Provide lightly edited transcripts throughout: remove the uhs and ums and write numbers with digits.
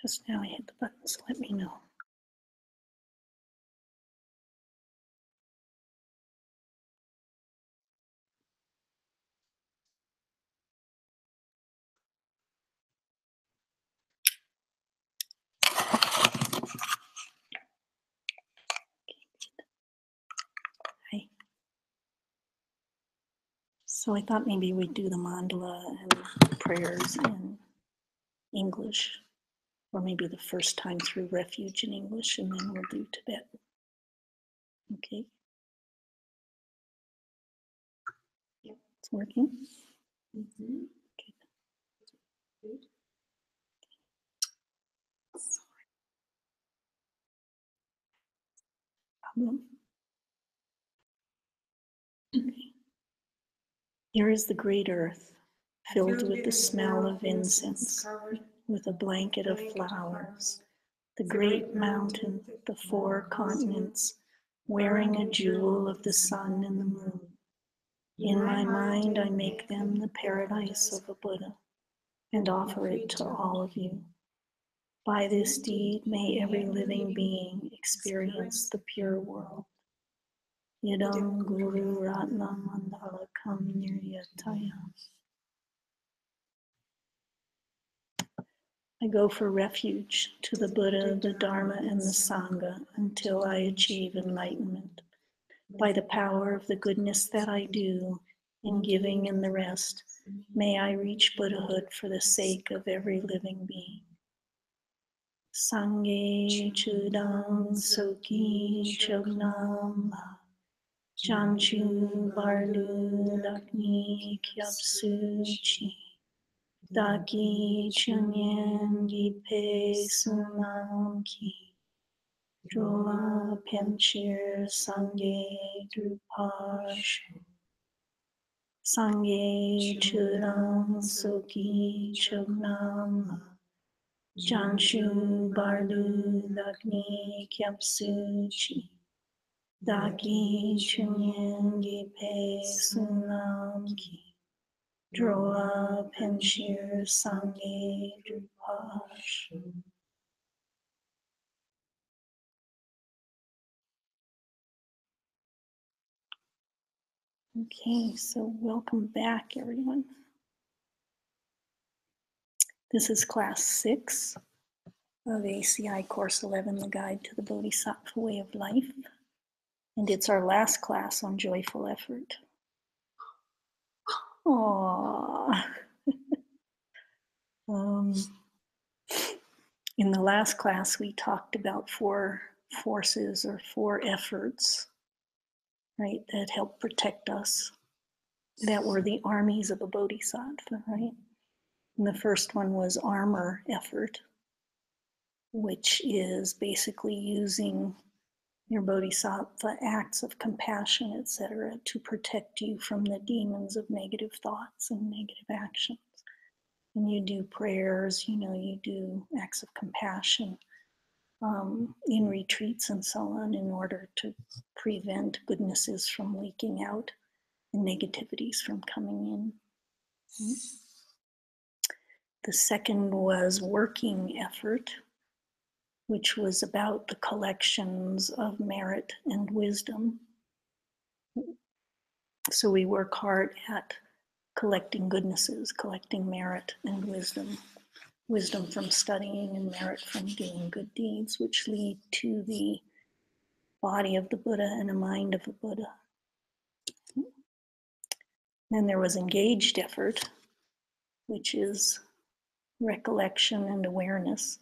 Just now I hit the button, so let me know. Hi. So I thought maybe we'd do the mandala and prayers in English, or maybe the first time through refuge in English, and then we'll do Tibetan. Okay. It's working. Mm-hmm. Good. Problem. Okay. Here is the great earth, filled with the smell of incense, with a blanket of flowers. The great mountain, the 4 continents, wearing a jewel of the sun and the moon. In my mind, I make them the paradise of a Buddha and offer it to all of you. By this deed, may every living being experience the pure world. Yidam Guru Ratna Mandalakam Niryataya. I go for refuge to the Buddha, the Dharma, and the Sangha until I achieve enlightenment. By the power of the goodness that I do, in giving and the rest, may I reach Buddhahood for the sake of every living being. Sangye Chudang Soki Chognam Janchu Bardu Dakni Kyapsu Chi Daki Chunyen Gipe Sunam Ki Drola Penchir Sangye Drupashu Sangye Chudam Soki Chognam Janshu Bardu Dakni Kyapsu Chi Daki Chunyen Gipe Sunam Ki Droa Penshir Sangye Drupash. Okay, so welcome back, everyone. This is class 6 of ACI Course 11, the Guide to the Bodhisattva Way of Life. And it's our last class on joyful effort. Aww. In the last class, we talked about 4 forces or 4 efforts, right, that help protect us, that were the armies of a bodhisattva, right? And the first one was armor effort, which is basically using your bodhisattva acts of compassion, etc., to protect you from the demons of negative thoughts and negative actions. And you do prayers, you do acts of compassion in retreats and so on in order to prevent goodnesses from leaking out and negativities from coming in. The second was working effort, which was about the collections of merit and wisdom. So we work hard at collecting goodnesses, collecting merit and wisdom. Wisdom from studying and merit from doing good deeds, which lead to the body of the Buddha and a mind of the Buddha. Then there was engaged effort, which is recollection and awareness.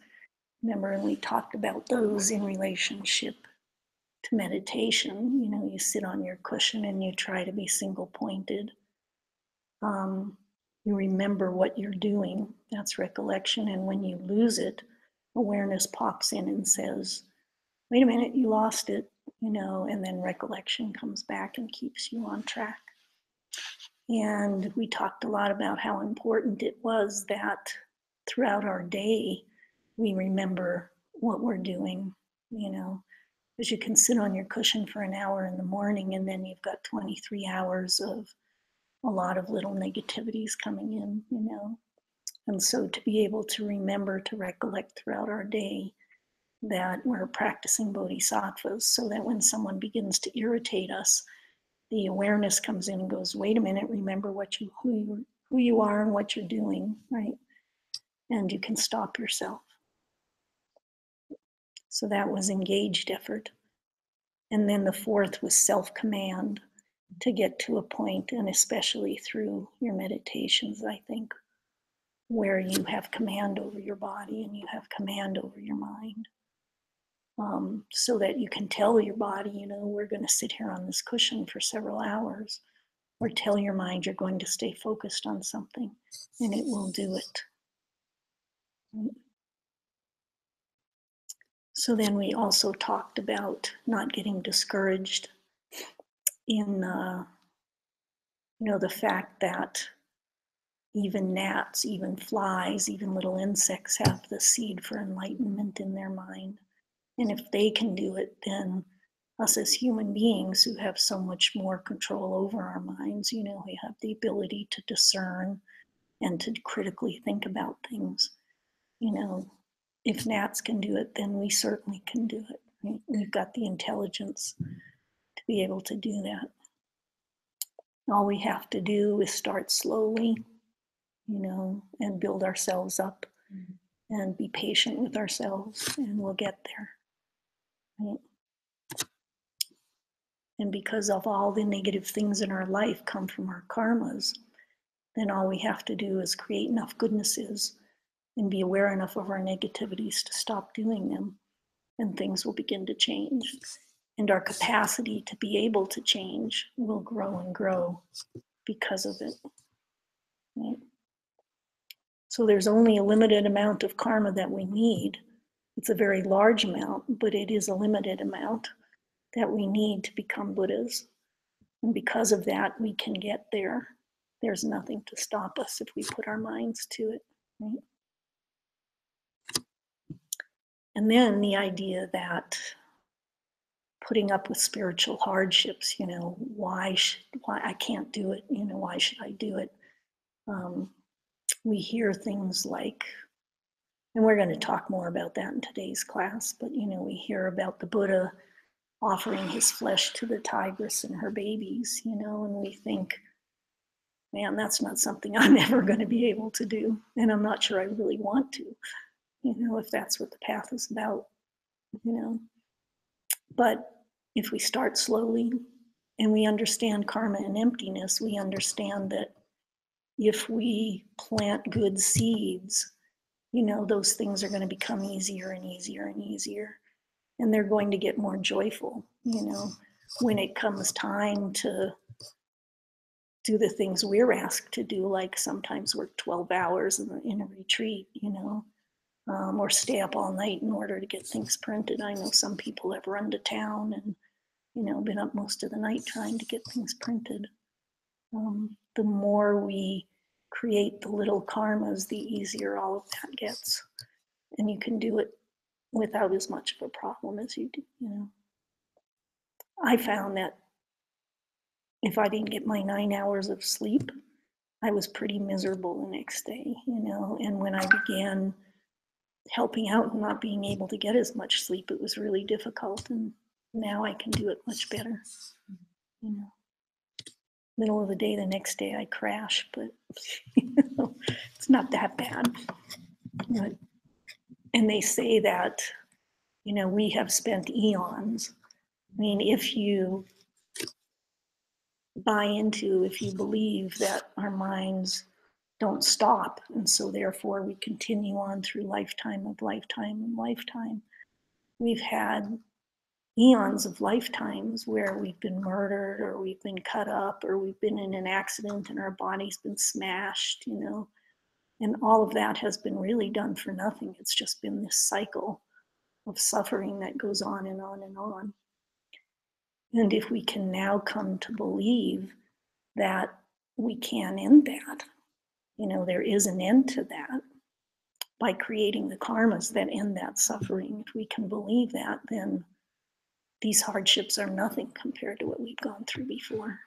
Remember, and we talked about those in relationship to meditation. You sit on your cushion and you try to be single-pointed. You remember what you're doing. That's recollection. And when you lose it, awareness pops in and says, wait a minute, you lost it, and then recollection comes back and keeps you on track. And we talked a lot about how important it was that throughout our day, we remember what we're doing, because you can sit on your cushion for an hour in the morning and then you've got 23 hours of a lot of little negativities coming in, And so to be able to remember, to recollect throughout our day that we're practicing bodhisattvas, so that when someone begins to irritate us, the awareness comes in and goes, wait a minute, remember who you are and what you're doing, right? And you can stop yourself. So that was engaged effort. And then the fourth was self-command, to get to a point, and especially through your meditations, I think, where you have command over your body and you have command over your mind. So that you can tell your body, you know, we're going to sit here on this cushion for several hours, or tell your mind you're going to stay focused on something, and it will do it. So then we also talked about not getting discouraged in, the fact that even gnats, even flies, even little insects have the seed for enlightenment in their mind. And if they can do it, then us as human beings who have so much more control over our minds, we have the ability to discern and to critically think about things. If gnats can do it, then we certainly can do it. Right? We've got the intelligence to be able to do that. All we have to do is start slowly, and build ourselves up and be patient with ourselves, and we'll get there. Right? And because of all the negative things in our life come from our karmas, then all we have to do is create enough goodnesses and be aware enough of our negativities to stop doing them, and things will begin to change. And our capacity to be able to change will grow and grow because of it. Right? So there's only a limited amount of karma that we need. It's a very large amount, but it is a limited amount that we need to become Buddhas. And because of that, we can get there. There's nothing to stop us if we put our minds to it. Right? And then the idea that putting up with spiritual hardships, why I can't do it, why should I do it? We hear things like, and we're going to talk more about that in today's class, but we hear about the Buddha offering his flesh to the tigress and her babies, and we think, man, that's not something I'm ever going to be able to do, and I'm not sure I really want to, if that's what the path is about, But if we start slowly and we understand karma and emptiness, we understand that if we plant good seeds, those things are going to become easier and easier and easier. And they're going to get more joyful, when it comes time to do the things we're asked to do, like sometimes work 12 hours in a retreat, or stay up all night in order to get things printed. I know some people have run to town and, been up most of the night trying to get things printed. The more we create the little karmas, the easier all of that gets. And you can do it without as much of a problem as you do, I found that if I didn't get my 9 hours of sleep, I was pretty miserable the next day, and when I began helping out and not being able to get as much sleep, it was really difficult, and now I can do it much better. Middle of the day, the next day I crash, but it's not that bad. And they say that, we have spent eons. I mean, if you if you believe that our minds don't stop, and so therefore we continue on through lifetime of lifetime and lifetime, we've had eons of lifetimes where we've been murdered, or we've been cut up, or we've been in an accident and our body's been smashed, and all of that has been really done for nothing. It's just been this cycle of suffering that goes on and on and on. And if we can now come to believe that we can end that, there is an end to that by creating the karmas that end that suffering. If we can believe that, then these hardships are nothing compared to what we've gone through before.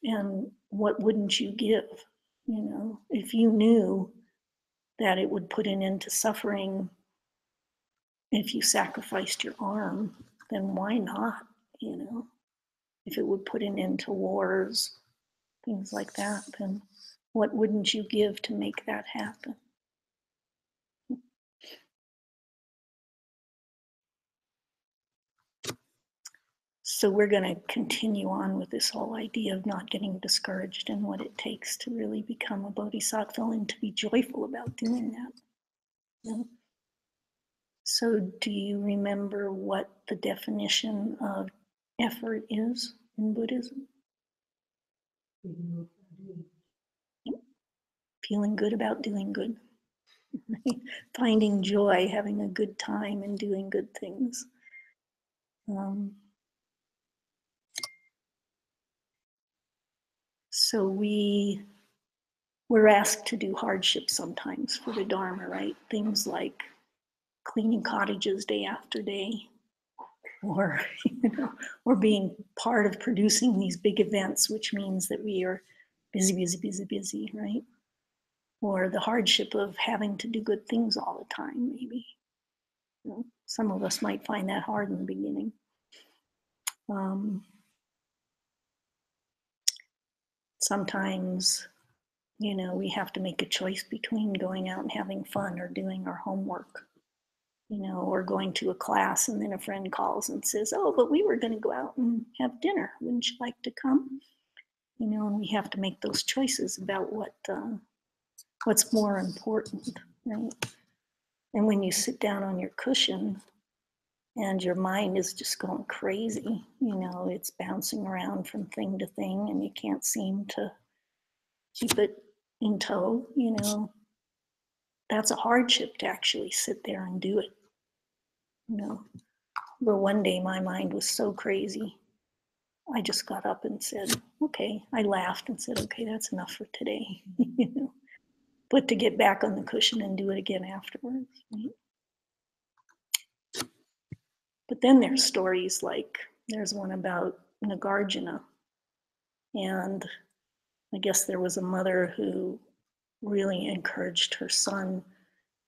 And what wouldn't you give, if you knew that it would put an end to suffering if you sacrificed your arm, then why not, you know? If it would put an end to wars, things like that, then what wouldn't you give to make that happen? So we're going to continue on with this whole idea of not getting discouraged and what it takes to really become a bodhisattva and to be joyful about doing that. You know? So do you remember what the definition of effort is in Buddhism? Feeling good about doing good. Finding joy, having a good time and doing good things. So we're asked to do hardships sometimes for the Dharma, right? Things like cleaning cottages day after day, or or being part of producing these big events, which means that we are busy, right? Or the hardship of having to do good things all the time, maybe. Some of us might find that hard in the beginning. Sometimes, we have to make a choice between going out and having fun or doing our homework, or going to a class and then a friend calls and says, oh, but we were going to go out and have dinner. Wouldn't you like to come? And we have to make those choices about what's more important, right? And when you sit down on your cushion and your mind is just going crazy, it's bouncing around from thing to thing and you can't seem to keep it in tow, that's a hardship to actually sit there and do it, But one day my mind was so crazy, I just got up and said, okay, I laughed and said, okay, that's enough for today, But to get back on the cushion and do it again afterwards, right? But then there's stories like, there's one about Nagarjuna, and I guess there was a mother who really encouraged her son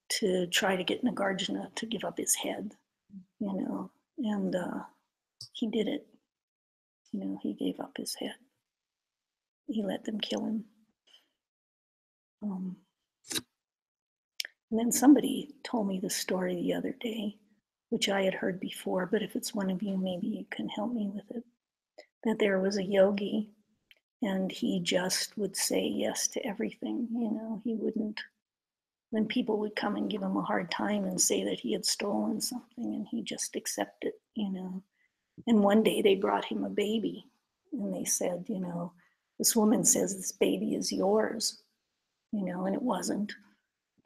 to try to get Nagarjuna to give up his head, and he did it. He gave up his head. He let them kill him. And then somebody told me the story the other day, which I had heard before, but if it's one of you, maybe you can help me with it, that there was a yogi and he just would say yes to everything. He wouldn't, when people would come and give him a hard time and say that he had stolen something, and he just accept it, And one day they brought him a baby and they said, this woman says this baby is yours, and it wasn't.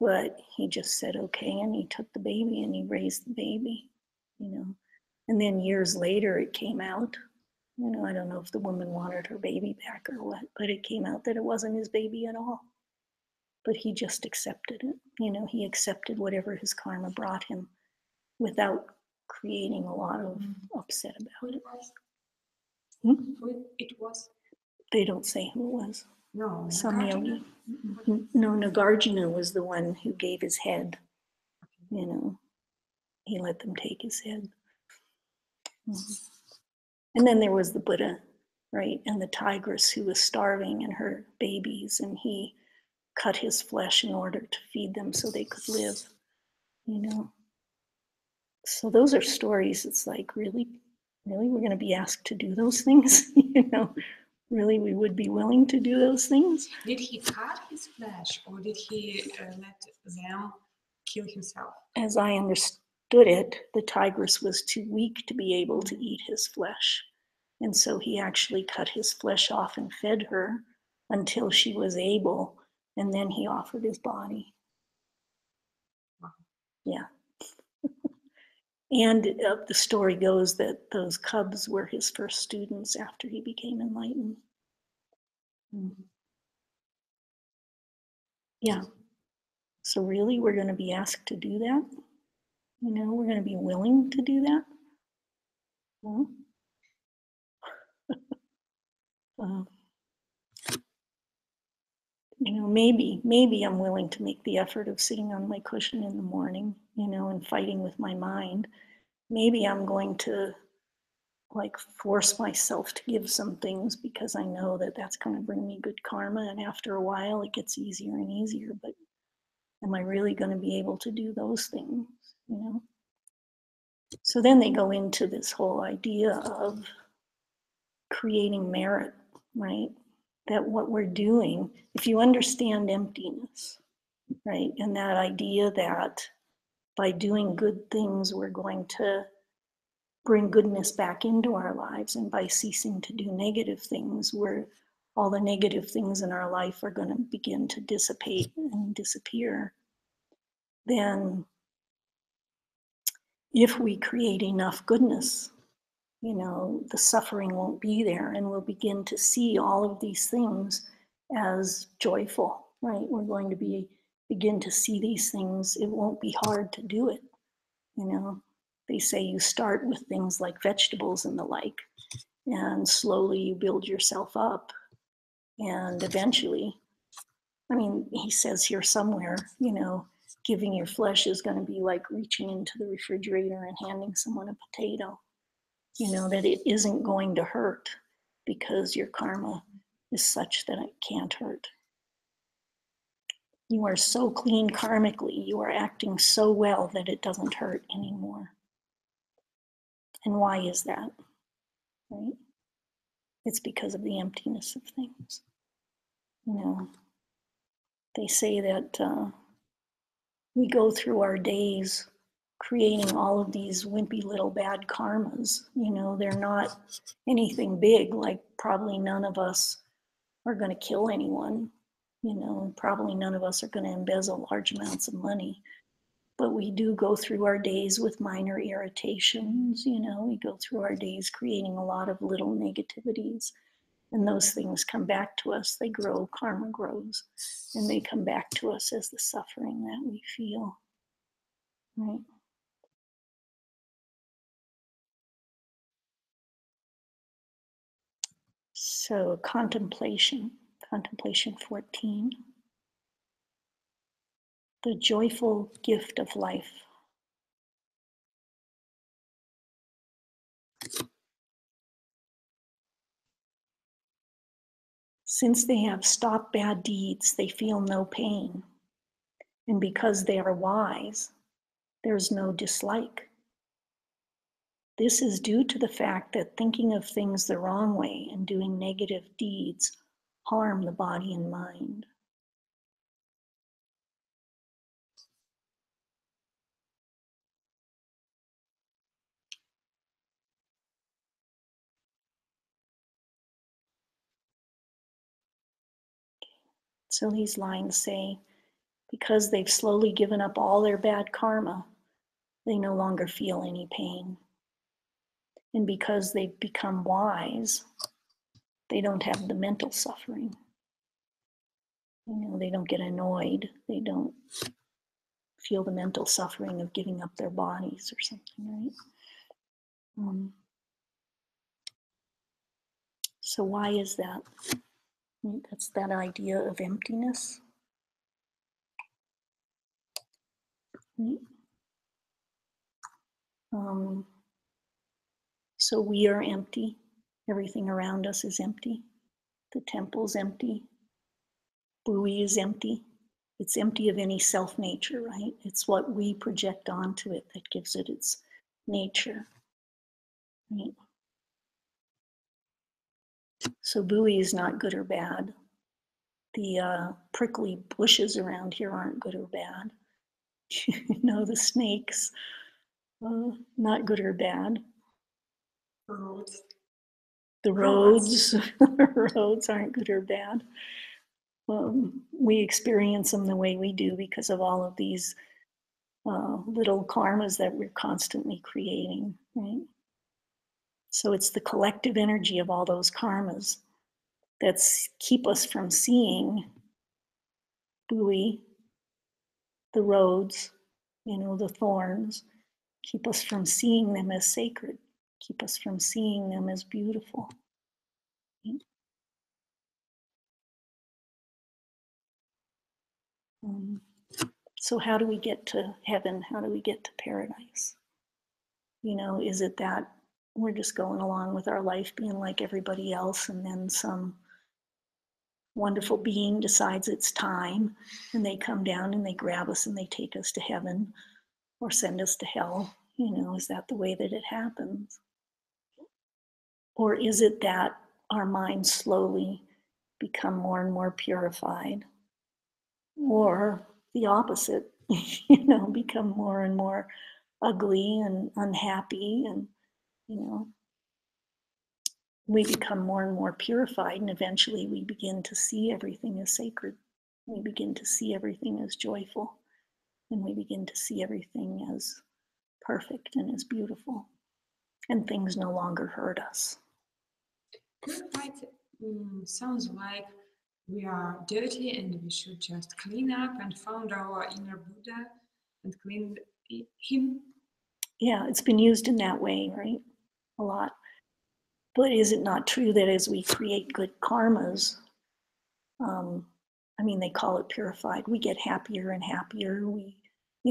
But he just said, okay, and he took the baby and he raised the baby, And then years later it came out, I don't know if the woman wanted her baby back or what, but it came out that it wasn't his baby at all. But he just accepted it. He accepted whatever his karma brought him without creating a lot of upset about it. Who it was? They don't say who it was. No. Some yogi. No, Nagarjuna was the one who gave his head. He let them take his head. And then there was the Buddha, right? And the tigress who was starving and her babies, and he cut his flesh in order to feed them so they could live, So those are stories. It's like, really, we're going to be asked to do those things, Really, we would be willing to do those things. Did he cut his flesh, or did he let them kill himself? As I understood it, the tigress was too weak to be able to eat his flesh. And so he actually cut his flesh off and fed her until she was able, and then he offered his body. Yeah. And the story goes that those cubs were his first students after he became enlightened. Yeah. So really, we're going to be asked to do that? We're going to be willing to do that? maybe I'm willing to make the effort of sitting on my cushion in the morning, and fighting with my mind. Maybe I'm going to like force myself to give some things because I know that that's going to bring me good karma. And after a while, it gets easier and easier. But am I really going to be able to do those things? So then they go into this whole idea of creating merit, right? That what we're doing, if you understand emptiness, right? And that idea that by doing good things, we're going to bring goodness back into our lives. And by ceasing to do negative things, all the negative things in our life are going to begin to dissipate and disappear. Then if we create enough goodness, the suffering won't be there, and we'll begin to see all of these things as joyful, right? We're going to begin to see these things. It won't be hard to do it. They say you start with things like vegetables and the like, and slowly you build yourself up. And eventually, he says here somewhere, giving your flesh is going to be like reaching into the refrigerator and handing someone a potato. That it isn't going to hurt because your karma is such that it can't hurt. You are so clean karmically, you are acting so well that it doesn't hurt anymore. And why is that? Right? It's because of the emptiness of things. They say that we go through our days creating all of these wimpy little bad karmas. They're not anything big, like probably none of us are going to kill anyone. Probably none of us are going to embezzle large amounts of money. But we do go through our days with minor irritations. We go through our days creating a lot of little negativities. And those things come back to us. They grow, karma grows, and they come back to us as the suffering that we feel. Right? So contemplation 14. The joyful gift of life. Since they have stopped bad deeds, they feel no pain. And because they are wise, there's no dislike. This is due to the fact that thinking of things the wrong way and doing negative deeds harm the body and mind. So these lines say, because they've slowly given up all their bad karma, they no longer feel any pain. And because they've become wise, they don't have the mental suffering. They don't get annoyed. They don't feel the mental suffering of giving up their bodies or something, right? So why is that? Right? That's that idea of emptiness. Right? So we are empty. Everything around us is empty. The temple's empty. Buoy is empty. It's empty of any self-nature, right? It's what we project onto it that gives it its nature, right? So buoy is not good or bad. The prickly bushes around here aren't good or bad. The snakes, not good or bad. Roads. The roads, roads aren't good or bad. We experience them the way we do because of all of these little karmas that we're constantly creating, right? So it's the collective energy of all those karmas that keep us from seeing buoy, the roads, the thorns, keep us from seeing them as sacred, keep us from seeing them as beautiful. Right? So how do we get to heaven? How do we get to paradise? Is it that we're just going along with our life being like everybody else, and then some wonderful being decides it's time, and they come down and they grab us and they take us to heaven or send us to hell? Is that the way that it happens? Or is it that our minds slowly become more and more purified? Or the opposite, become more and more ugly and unhappy, and we become more and more purified, and eventually we begin to see everything as sacred. We begin to see everything as joyful, and we begin to see everything as perfect and as beautiful, and things no longer hurt us. Purified sounds like we are dirty and we should just clean up and found our inner Buddha and clean him. Yeah, it's been used in that way, right? A lot. But is it not true that as we create good karmas, they call it purified, we get happier and happier.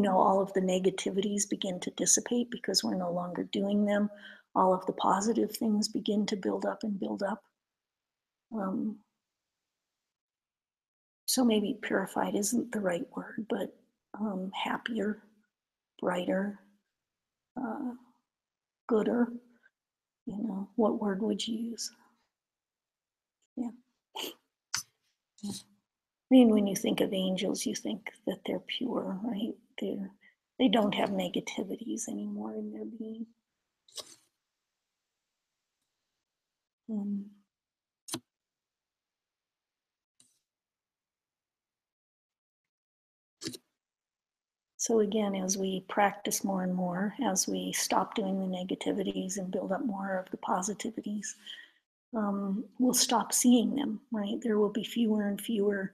All of the negativities begin to dissipate because we're no longer doing them. All of the positive things begin to build up and build up. So maybe purified isn't the right word, but happier, brighter, gooder. What word would you use? Yeah. When you think of angels, you think that they're pure, right? They don't have negativities anymore in their being. So again, as we practice more and more, as we stop doing the negativities and build up more of the positivities, we'll stop seeing them, right? There will be fewer and fewer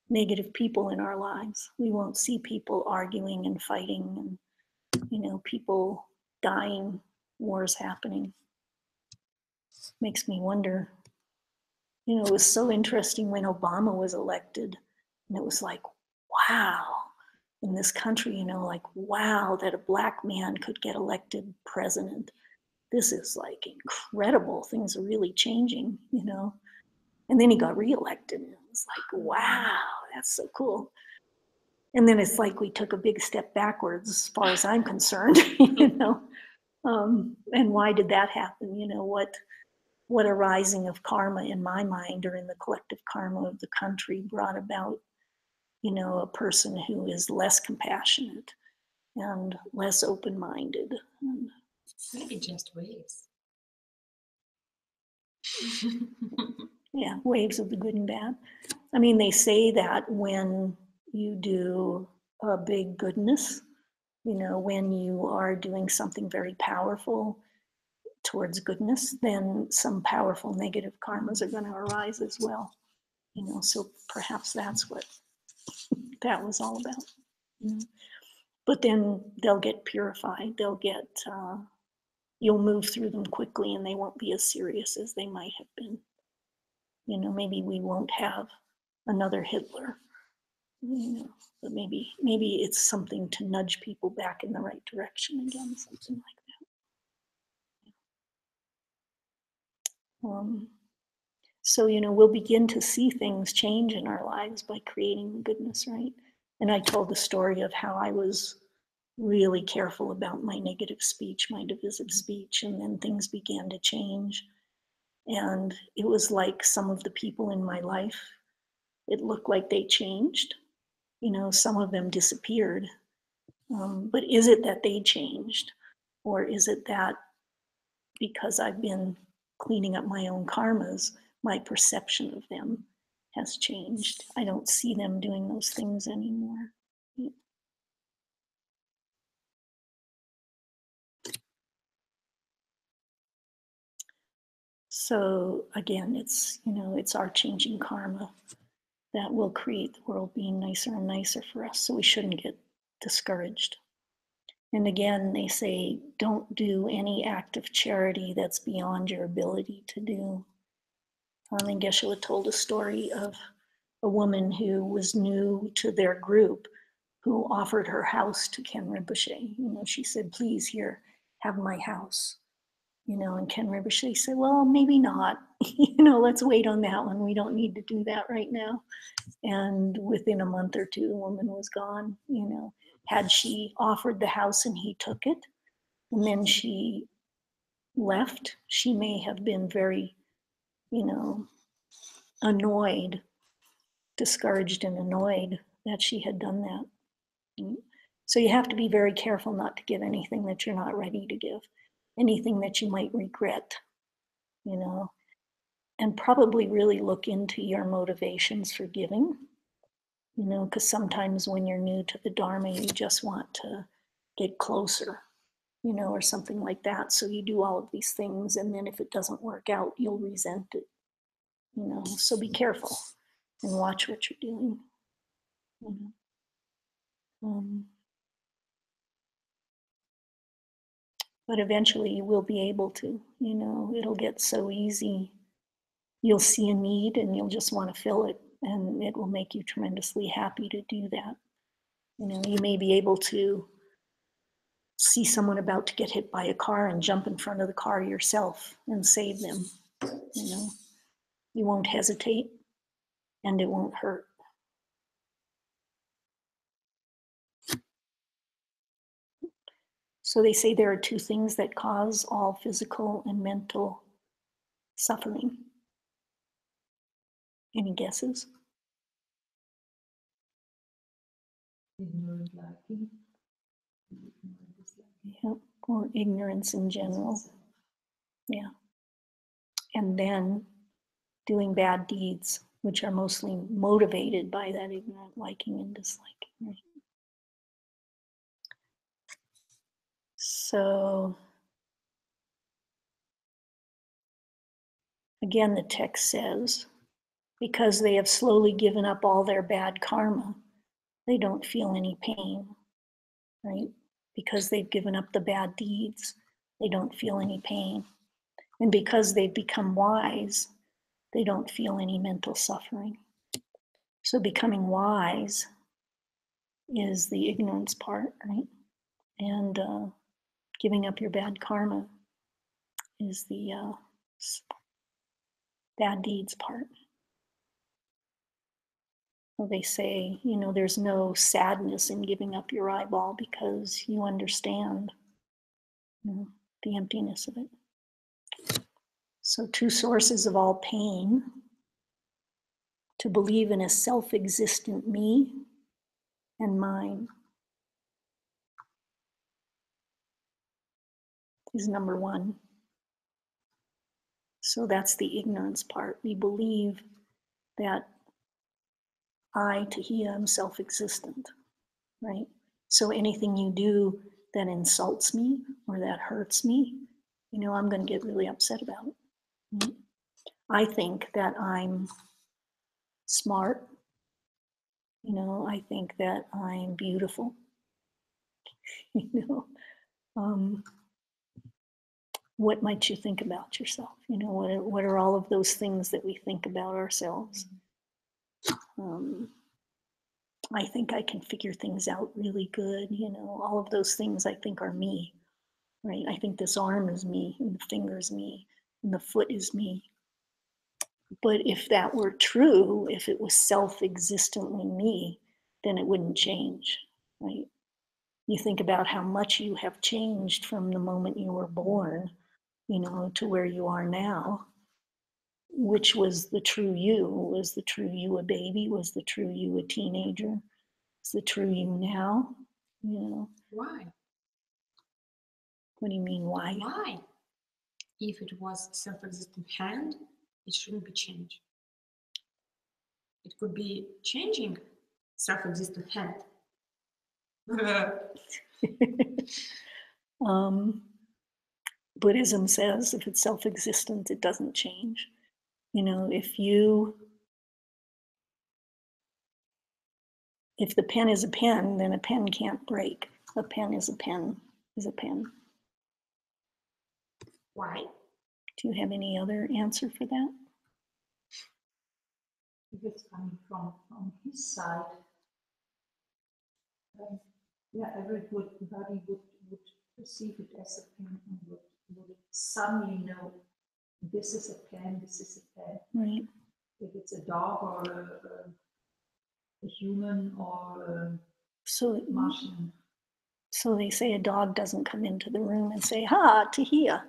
negative people in our lives. We won't see people arguing and fighting and, people dying, wars happening. Makes me wonder. It was so interesting when Obama was elected, and it was like, wow, in this country, like, wow, that a Black man could get elected president. This is like incredible. Things are really changing, And then he got reelected, and it was like, wow, that's so cool. And then it's like we took a big step backwards as far as I'm concerned, And why did that happen? What arising of karma in my mind or in the collective karma of the country brought about, a person who is less compassionate and less open-minded. Maybe just waves. Yeah, waves of the good and bad. They say that when you do a big goodness, when you are doing something very powerful towards goodness, then some powerful negative karmas are going to arise as well. So perhaps that's what that was all about. But then they'll get purified. You'll move through them quickly, and they won't be as serious as they might have been. Maybe we won't have another Hitler. But maybe it's something to nudge people back in the right direction again, something like that. So, we'll begin to see things change in our lives by creating goodness, right? And I told the story of how I was really careful about my negative speech, my divisive speech, and then things began to change. And it was like some of the people in my life, it looked like they changed. Some of them disappeared. But is it that they changed? Or is it that because I've been cleaning up my own karmas, my perception of them has changed? I don't see them doing those things anymore. So again, it's our changing karma that will create the world being nicer and nicer for us. So we shouldn't get discouraged. And again, they say, don't do any act of charity that's beyond your ability to do. And Geshe told a story of a woman who was new to their group who offered her house to Ken Rinpoche. She said, please, here, have my house. And Ken Rinpoche said, well, maybe not. Let's wait on that one. We don't need to do that right now. And within a month or two, the woman was gone. Had she offered the house and he took it, and then she left, she may have been very, annoyed, discouraged and annoyed that she had done that. So you have to be very careful not to give anything that you're not ready to give, anything that you might regret, and probably really look into your motivations for giving, because sometimes when you're new to the Dharma, you just want to get closer, or something like that. So you do all of these things, and then if it doesn't work out, you'll resent it, so be careful and watch what you're doing. But eventually you will be able to, it'll get so easy. You'll see a need and you'll just want to fill it, and it will make you tremendously happy to do that. You may be able to see someone about to get hit by a car and jump in front of the car yourself and save them. You won't hesitate and it won't hurt. So they say there are two things that cause all physical and mental suffering. Any guesses? Ignorant liking. Yeah, or ignorance in general. Yeah. And then doing bad deeds, which are mostly motivated by that ignorant liking and disliking. Right? So, again, the text says, because they have slowly given up all their bad karma, they don't feel any pain, right? Because they've given up the bad deeds, they don't feel any pain. And because they've become wise, they don't feel any mental suffering. So becoming wise is the ignorance part, right? And giving up your bad karma is the bad deeds part. Well, they say, there's no sadness in giving up your eyeball because you understand the emptiness of it. So two sources of all pain: to believe in a self-existent me and mine is number one. So that's the ignorance part. We believe that I, Tahiya, am self-existent, right? So anything you do that insults me or that hurts me, I'm going to get really upset about it. I think that I'm smart. I think that I'm beautiful. What might you think about yourself? What are all of those things that we think about ourselves? I think I can figure things out really good. All of those things I think are me, right? I think this arm is me, and the finger is me, and the foot is me. But if that were true, if it was self-existently me, then it wouldn't change, right? You think about how much you have changed from the moment you were born, to where you are now. Which was the true you? Was the true you a baby? Was the true you a teenager? Is the true you now? Why? What do you mean, why? Why? If it was self-existent hand, it shouldn't be changed. It could be changing self-existent hand. Buddhism says if it's self-existent, it doesn't change. If the pen is a pen, then a pen can't break. A pen is a pen is a pen. Why? Do you have any other answer for that? if it's coming from his side, then yeah, everybody would perceive it as a pen and would suddenly know this is a pen, this is a pen. Right. If it's a dog or a human or So, a Martian. so they say a dog doesn't come into the room and say, "Ha, Tahiya,"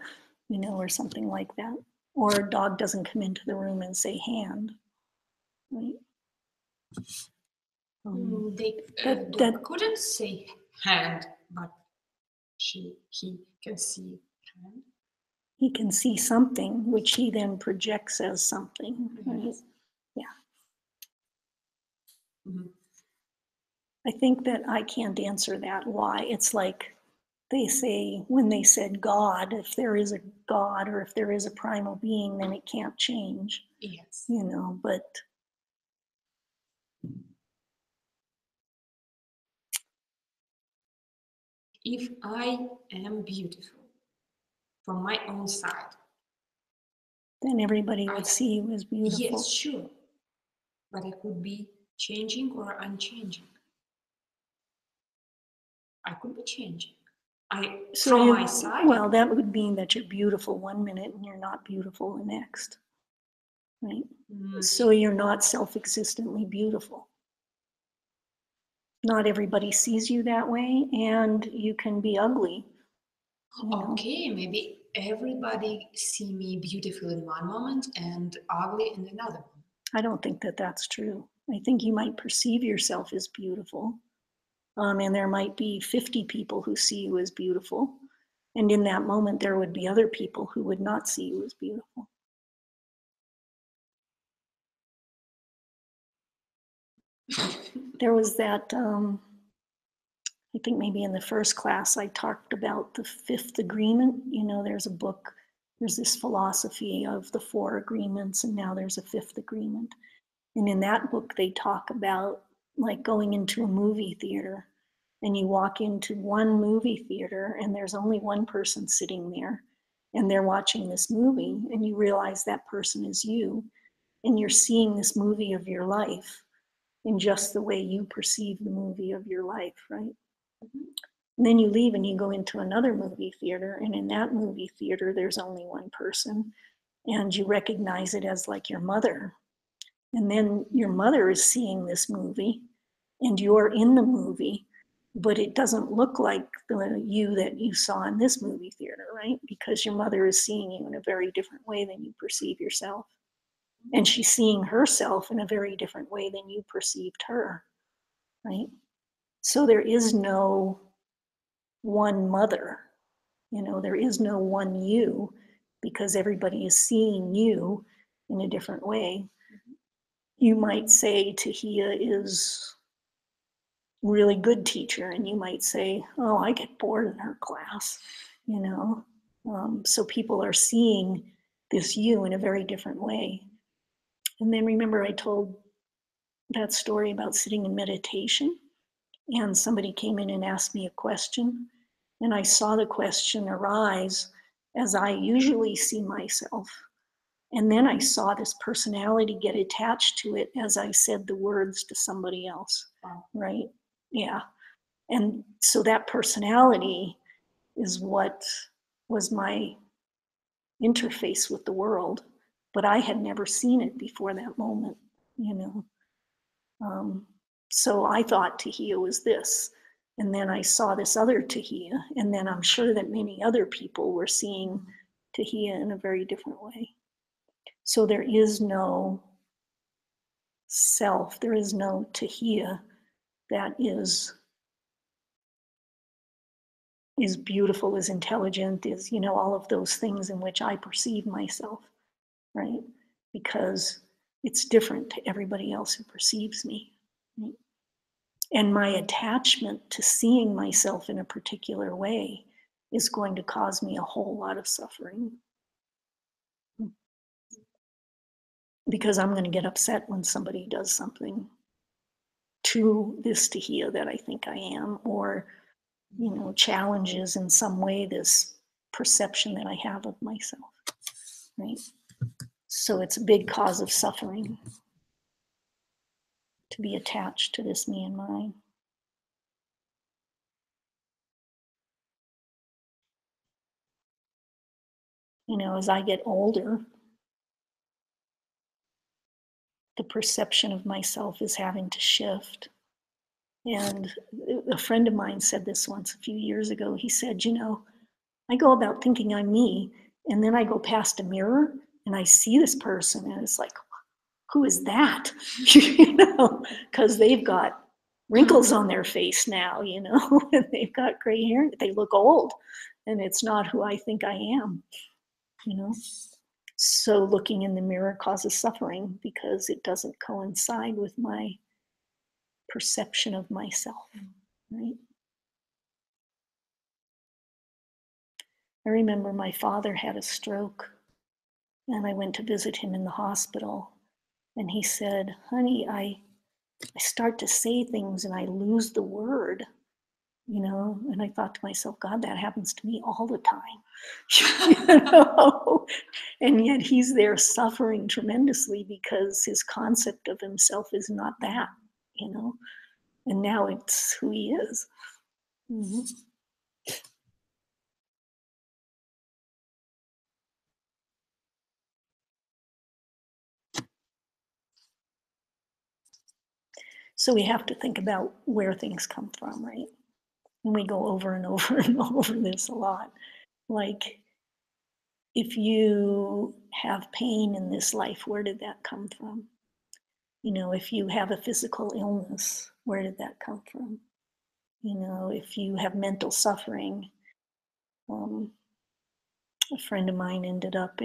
or something like that. Or a dog doesn't come into the room and say hand. Right. They that couldn't say hand, but he can see hand. he can see something, which he then projects as something. Right? Yes. Yeah. Mm-hmm. I think that I can't answer that why. It's like they say when they said God, if there is a God or if there is a primal being, then it can't change. Yes. But if I am beautiful from my own side, then everybody would see you as beautiful. Yes, sure. But I could be changing or unchanging. I could be changing. From my side. Well, that would mean that you're beautiful one minute and you're not beautiful the next. Right? So you're not self-existently beautiful. Not everybody sees you that way, and you can be ugly. Okay, maybe everybody see me beautiful in one moment and ugly in another one. I don't think that that's true. I think you might perceive yourself as beautiful, and there might be 50 people who see you as beautiful, and in that moment there would be other people who would not see you as beautiful. There was that, I think maybe in the first class I talked about the fifth agreement. There's a book, there's this philosophy of the 4 agreements, and now there's a 5th agreement. And in that book they talk about like going into a movie theater, and you walk into one movie theater and there's only one person sitting there, and they're watching this movie, and you realize that person is you, and you're seeing this movie of your life in just the way you perceive the movie of your life, right? Mm-hmm. And then you leave and you go into another movie theater, and in that movie theater there's only one person, and you recognize it as like your mother. And then your mother is seeing this movie and you're in the movie, but it doesn't look like the you that you saw in this movie theater, right? Because your mother is seeing you in a very different way than you perceive yourself. And she's seeing herself in a very different way than you perceived her, right? So there is no one mother, there is no one you, because everybody is seeing you in a different way. You might say Tahiya is really good teacher, and you might say, oh, I get bored in her class, so people are seeing this you in a very different way. And then remember I told that story about sitting in meditation, and somebody came in and asked me a question, and I saw the question arise as I usually see myself. And then I saw this personality get attached to it as I said the words to somebody else, right? Yeah. And so that personality is what was my interface with the world, but I had never seen it before that moment, So I thought Tahiya was this, and then I saw this other Tahiya, and then I'm sure that many other people were seeing Tahiya in a very different way. So there is no self, there is no Tahiya that is beautiful, is intelligent, is, all of those things in which I perceive myself, right? Because it's different to everybody else who perceives me, right? And my attachment to seeing myself in a particular way is going to cause me a whole lot of suffering. Because I'm going to get upset when somebody does something to this Tahiya that I think I am, or, challenges in some way this perception that I have of myself, right? So it's a big cause of suffering. to be attached to this me and mine. You know, as I get older, the perception of myself is having to shift. And a friend of mine said this once a few years ago. He said, you know, I go about thinking I'm me, and then I go past a mirror and I see this person, and it's like, who is that? You know, because they've got wrinkles on their face now, you know, and they've got gray hair, they look old, and it's not who I think I am, you know. So looking in the mirror causes suffering because it doesn't coincide with my perception of myself, right? I remember my father had a stroke, and I went to visit him in the hospital, and he said, honey, I start to say things and I lose the word, you know. And I thought to myself, God, that happens to me all the time. You know? And yet he's there suffering tremendously because his concept of himself is not that, you know. And now it's who he is. Mm-hmm. So we have to think about where things come from, right? And we go over and over and over this a lot. Like, if you have pain in this life, where did that come from? You know, if you have a physical illness, where did that come from? You know, if you have mental suffering, a friend of mine ended up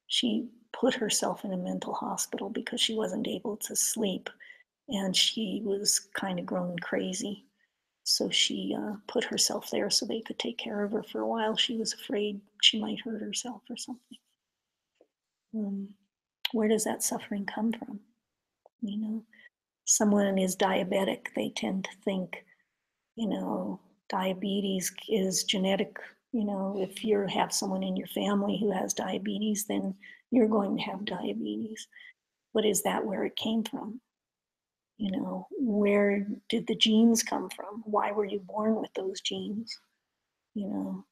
she put herself in a mental hospital because she wasn't able to sleep, and she was kind of growing crazy. So she put herself there so they could take care of her for a while. She was afraid she might hurt herself or something. Where does that suffering come from? You know, someone is diabetic, they tend to think, you know, diabetes is genetic. You know, if you have someone in your family who has diabetes, then you're going to have diabetes. But is that where it came from? You know, where did the genes come from? Why were you born with those genes? You know,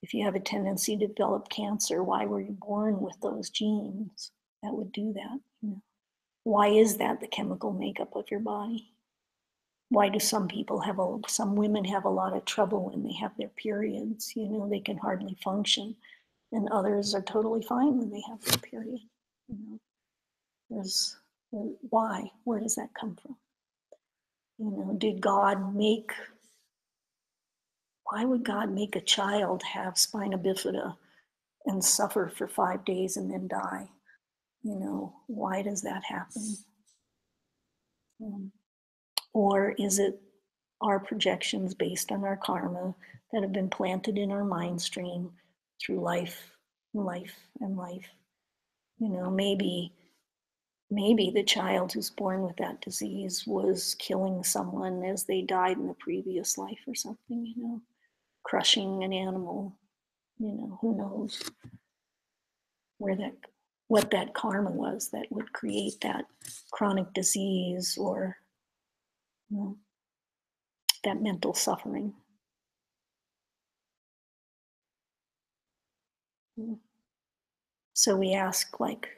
if you have a tendency to develop cancer, why were you born with those genes that would do that? You know, why is that the chemical makeup of your body? Why do some women have a lot of trouble when they have their periods? You know, they can hardly function, and others are totally fine when they have their period. You know, why? Where does that come from? You know, why would God make a child have spina bifida and suffer for 5 days and then die? You know, why does that happen? Or is it our projections based on our karma that have been planted in our mind stream through life and life and life? You know, maybe the child who's born with that disease was killing someone as they died in the previous life or something, you know, crushing an animal, you know, who knows what that karma was that would create that chronic disease or, you know, that mental suffering. So we ask, like,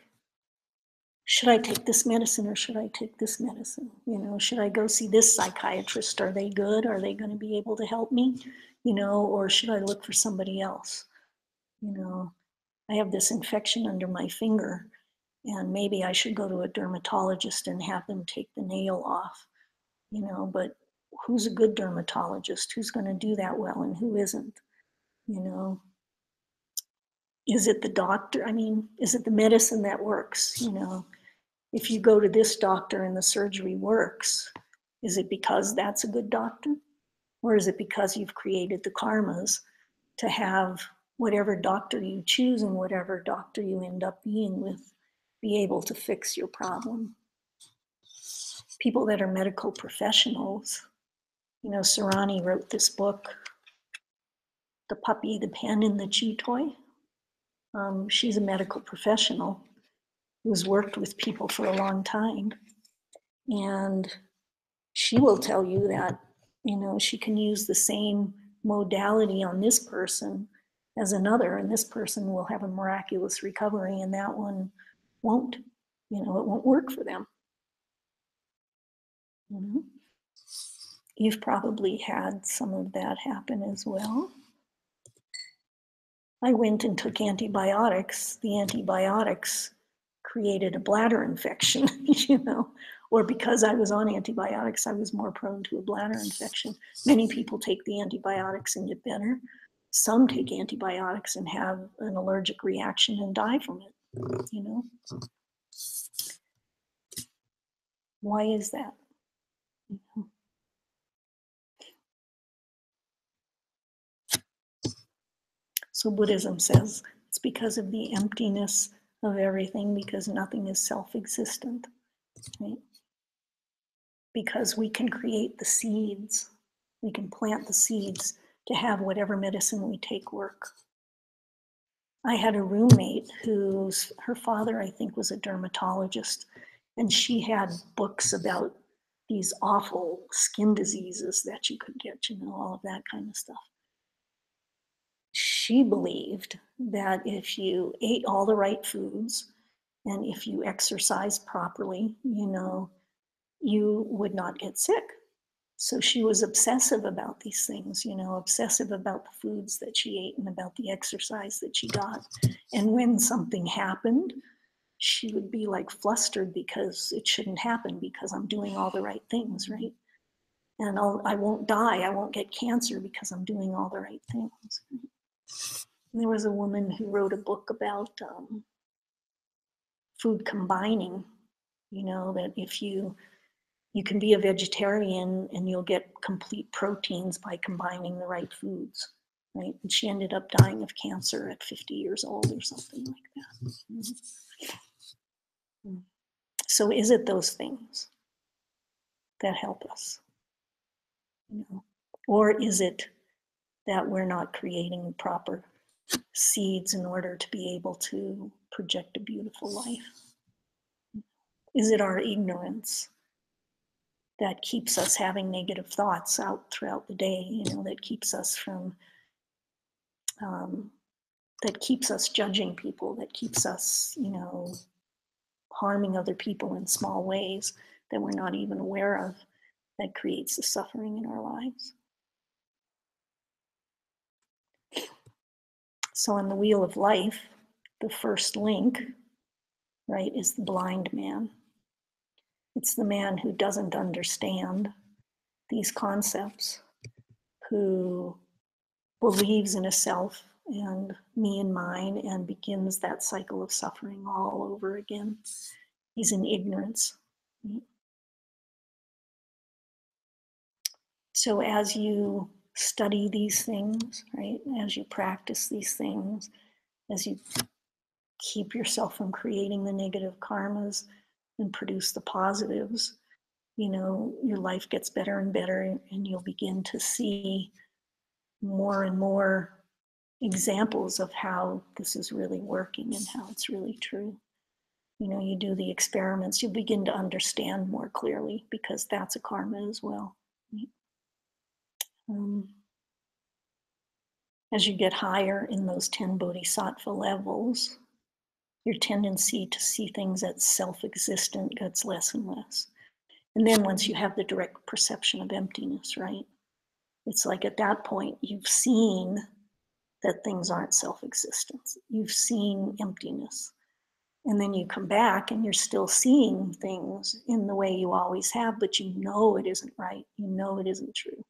should I take this medicine or should I take this medicine? You know, should I go see this psychiatrist? Are they good? Are they going to be able to help me? You know, or should I look for somebody else? You know, I have this infection under my finger, and maybe I should go to a dermatologist and have them take the nail off. You know, but who's a good dermatologist? Who's going to do that well and who isn't? You know, is it the doctor? I mean, is it the medicine that works? You know, if you go to this doctor and the surgery works, is it because that's a good doctor? Or is it because you've created the karmas to have whatever doctor you choose and whatever doctor you end up being with be able to fix your problem? People that are medical professionals, you know, Sarani wrote this book, The Puppy, the Pen, and the Chew Toy. She's a medical professional who's worked with people for a long time. And she will tell you that, you know, she can use the same modality on this person as another, and this person will have a miraculous recovery, and that one won't. You know, it won't work for them. You know? You've probably had some of that happen as well. I went and took antibiotics. The antibiotics created a bladder infection, you know, or because I was on antibiotics, I was more prone to a bladder infection. Many people take the antibiotics and get better. Some take antibiotics and have an allergic reaction and die from it, you know. Why is that? You know? So Buddhism says it's because of the emptiness of everything, because nothing is self-existent, right? Because we can create the seeds, we can plant the seeds to have whatever medicine we take work. I had a roommate her father, I think, was a dermatologist, and she had books about these awful skin diseases that you could get, you know, all of that kind of stuff. She believed that if you ate all the right foods and if you exercised properly, you know, you would not get sick. So she was obsessive about these things, you know, obsessive about the foods that she ate and about the exercise that she got. And when something happened, she would be like flustered because it shouldn't happen because I'm doing all the right things, right? And I won't die, I won't get cancer because I'm doing all the right things. And there was a woman who wrote a book about food combining, you know, that if you can be a vegetarian and you'll get complete proteins by combining the right foods, right? And she ended up dying of cancer at 50 years old or something like that. Mm-hmm. So is it those things that help us? You know? Or is it that we're not creating proper seeds in order to be able to project a beautiful life? Is it our ignorance that keeps us having negative thoughts out throughout the day, you know, that keeps us from, that keeps us judging people, that keeps us, you know, harming other people in small ways that we're not even aware of, that creates the suffering in our lives? So in the wheel of life, the first link, right, is the blind man. It's the man who doesn't understand these concepts, who believes in a self and me and mine and begins that cycle of suffering all over again. He's in ignorance. So as you study these things, right, as you practice these things, as you keep yourself from creating the negative karmas and produce the positives, you know, your life gets better and better, and you'll begin to see more and more examples of how this is really working and how it's really true. You know, you do the experiments, you begin to understand more clearly, because that's a karma as well. As you get higher in those 10 bodhisattva levels, your tendency to see things as self-existent gets less and less. And then once you have the direct perception of emptiness, right? It's like at that point, you've seen that things aren't self-existent. You've seen emptiness. And then you come back and you're still seeing things in the way you always have, but you know it isn't right. You know it isn't true.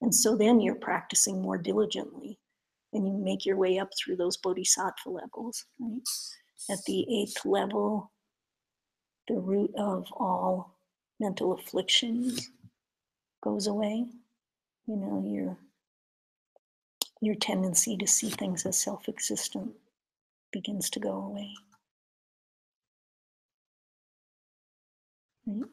And so then you're practicing more diligently and you make your way up through those bodhisattva levels, right? At the 8th level, the root of all mental afflictions goes away. You know, your tendency to see things as self-existent begins to go away. Right?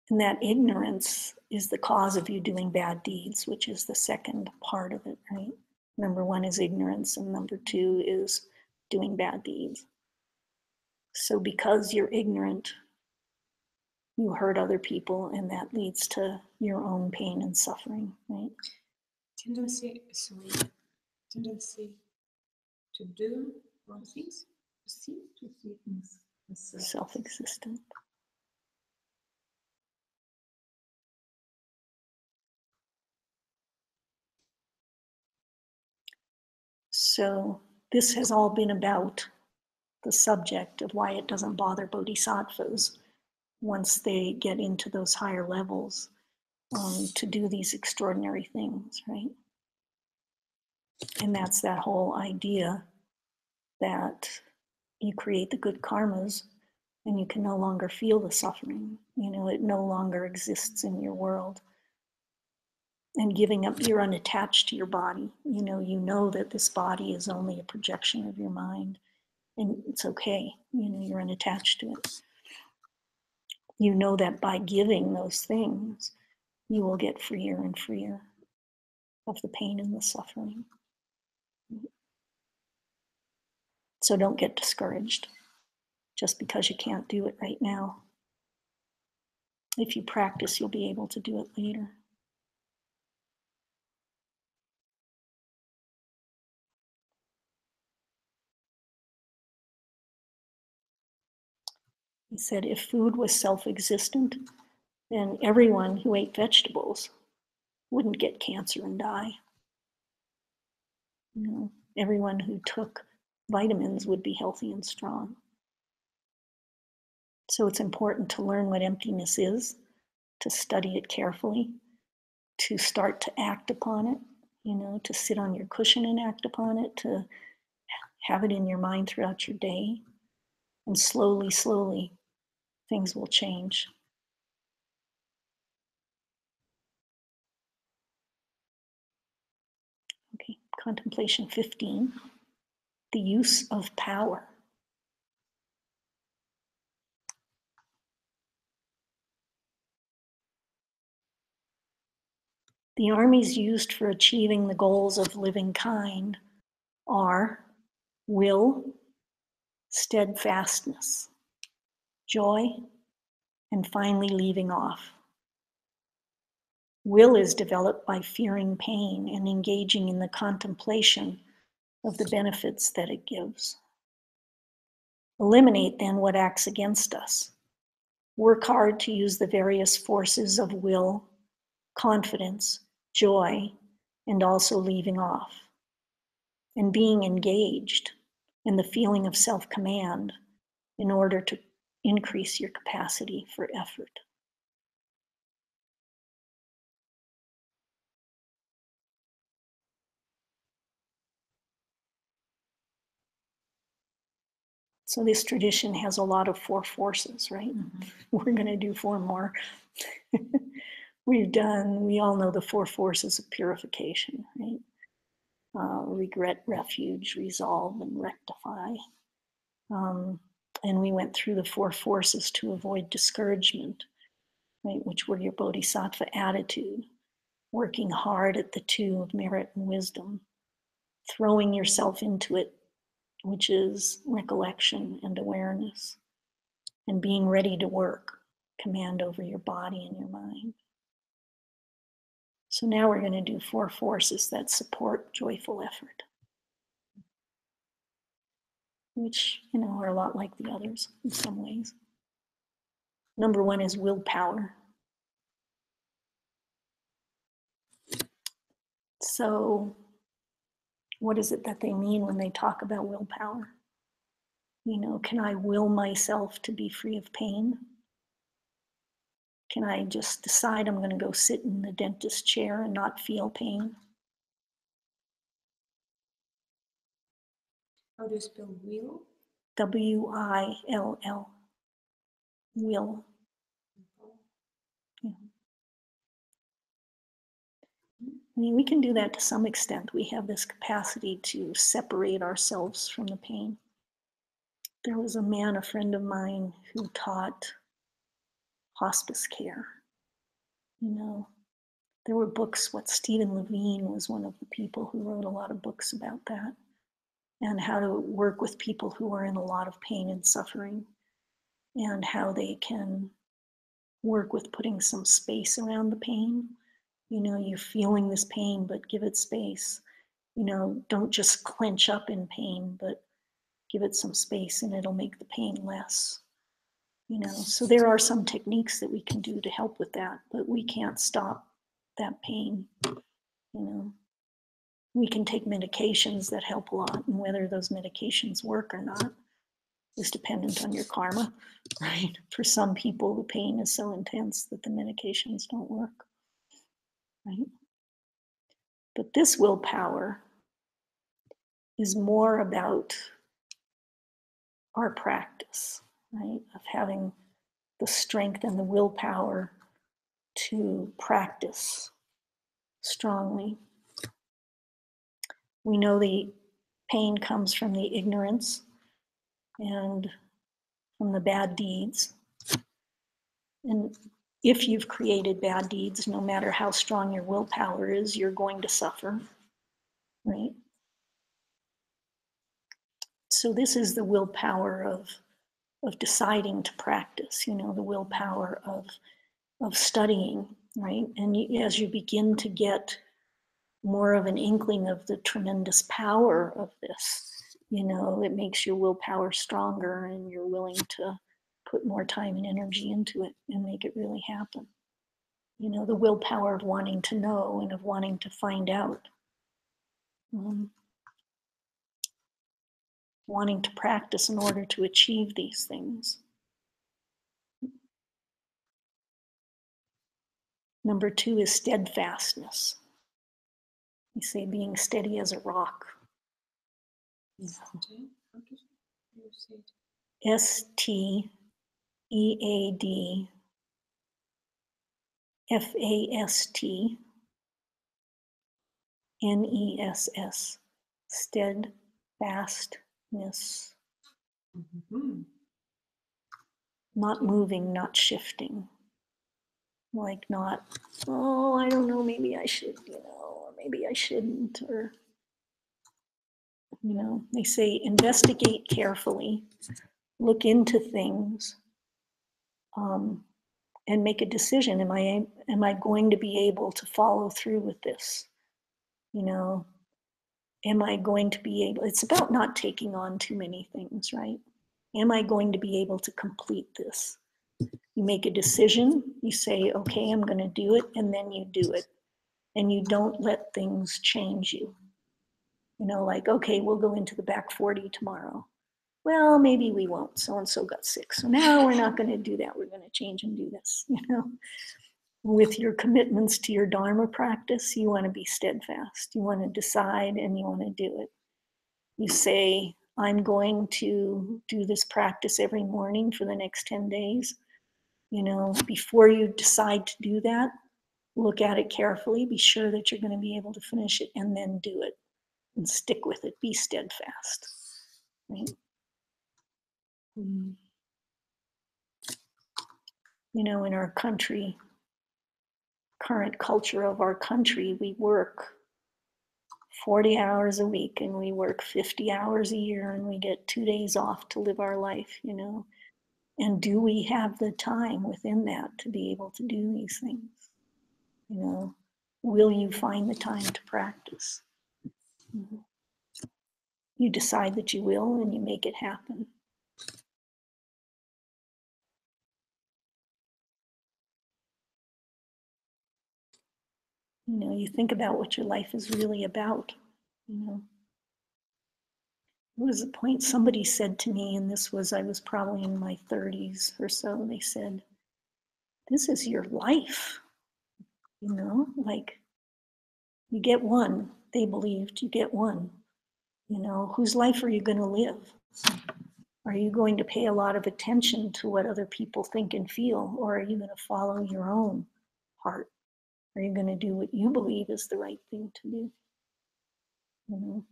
And that ignorance is the cause of you doing bad deeds, which is the second part of it, right? Number 1 is ignorance, and number 2 is doing bad deeds. So because you're ignorant, you hurt other people, and that leads to your own pain and suffering, right? Tendency to do wrong things, to see things as Self-existent. So this has all been about the subject of why it doesn't bother bodhisattvas once they get into those higher levels to do these extraordinary things, right? And that's that whole idea that you create the good karmas and you can no longer feel the suffering. You know, it no longer exists in your world. And giving up, you're unattached to your body. You know that this body is only a projection of your mind, and it's okay. You know, you're unattached to it. You know that by giving those things, you will get freer and freer of the pain and the suffering. So don't get discouraged just because you can't do it right now. If you practice, you'll be able to do it later. He said, if food was self-existent, then everyone who ate vegetables wouldn't get cancer and die. You know, everyone who took vitamins would be healthy and strong. So it's important to learn what emptiness is, to study it carefully, to start to act upon it, you know, to sit on your cushion and act upon it, to have it in your mind throughout your day. And slowly, slowly, things will change. Okay, contemplation 15, the use of power. The armies used for achieving the goals of living kind are will, steadfastness, joy, and finally leaving off. Will is developed by fearing pain and engaging in the contemplation of the benefits that it gives. Eliminate then what acts against us. Work hard to use the various forces of will, confidence, joy, and also leaving off. And being engaged in the feeling of self-command in order to increase your capacity for effort. So this tradition has a lot of 4 forces, right? Mm-hmm. We're going to do 4 more. We all know the 4 forces of purification, right? Regret, refuge, resolve, and rectify. And we went through the 4 forces to avoid discouragement, right? Which were your bodhisattva attitude, working hard at the 2 of merit and wisdom, throwing yourself into it, which is recollection and awareness, and being ready to work, command over your body and your mind. So now we're going to do 4 forces that support joyful effort, which, you know, are a lot like the others in some ways. Number 1 is willpower. So what is it that they mean when they talk about willpower? You know, can I will myself to be free of pain? Can I just decide I'm going to go sit in the dentist chair and not feel pain? How do you spell will? W-I-L-L. Will. Yeah. I mean, we can do that to some extent. We have this capacity to separate ourselves from the pain. There was a man, a friend of mine, who taught hospice care. You know, there were books. What Stephen Levine was one of the people who wrote a lot of books about that, and how to work with people who are in a lot of pain and suffering, and how they can work with putting some space around the pain. You know, you're feeling this pain, but give it space. You know, don't just clench up in pain, but give it some space and it'll make the pain less. You know, so there are some techniques that we can do to help with that, but we can't stop that pain. You know, we can take medications that help a lot, and whether those medications work or not is dependent on your karma, right? For some people, the pain is so intense that the medications don't work, right? But this willpower is more about our practice, right? Of having the strength and the willpower to practice strongly. We know the pain comes from the ignorance and from the bad deeds. And if you've created bad deeds, no matter how strong your willpower is, you're going to suffer, right? So this is the willpower of deciding to practice, you know, the willpower of studying, right? And as you begin to get more of an inkling of the tremendous power of this, you know, it makes your willpower stronger and you're willing to put more time and energy into it and make it really happen. You know, the willpower of wanting to know and of wanting to find out. Wanting to practice in order to achieve these things. Number 2 is steadfastness. We say being steady as a rock. STEADFASTNESS. Steadfastness. Not moving, not shifting. Like not, oh, I don't know, maybe I should, you know, or maybe I shouldn't, or, you know, they say investigate carefully, look into things, and make a decision. Am I going to be able to follow through with this? You know, am I going to be able, it's about not taking on too many things, right? Am I going to be able to complete this? You make a decision, you say, okay, I'm going to do it, and then you do it. And you don't let things change you. You know, like, okay, we'll go into the back 40 tomorrow. Well, maybe we won't. So-and-so got sick. So now we're not going to do that. We're going to change and do this, you know. With your commitments to your Dharma practice, you want to be steadfast. You want to decide and you want to do it. You say, I'm going to do this practice every morning for the next 10 days. You know, before you decide to do that, look at it carefully, be sure that you're going to be able to finish it, and then do it. And stick with it, be steadfast. Right? You know, in our country, current culture of our country, we work 40 hours a week and we work 50 hours a year and we get 2 days off to live our life, you know. And do we have the time within that to be able to do these things? You know, will you find the time to practice? You decide that you will and you make it happen. You know, you think about what your life is really about, you know. There was a point somebody said to me, and this was, I was probably in my 30s or so, they said, this is your life, you know, like you get one, they believed you get one, you know, whose life are you going to live? Are you going to pay a lot of attention to what other people think and feel, or are you going to follow your own heart? Are you going to do what you believe is the right thing to do? You know?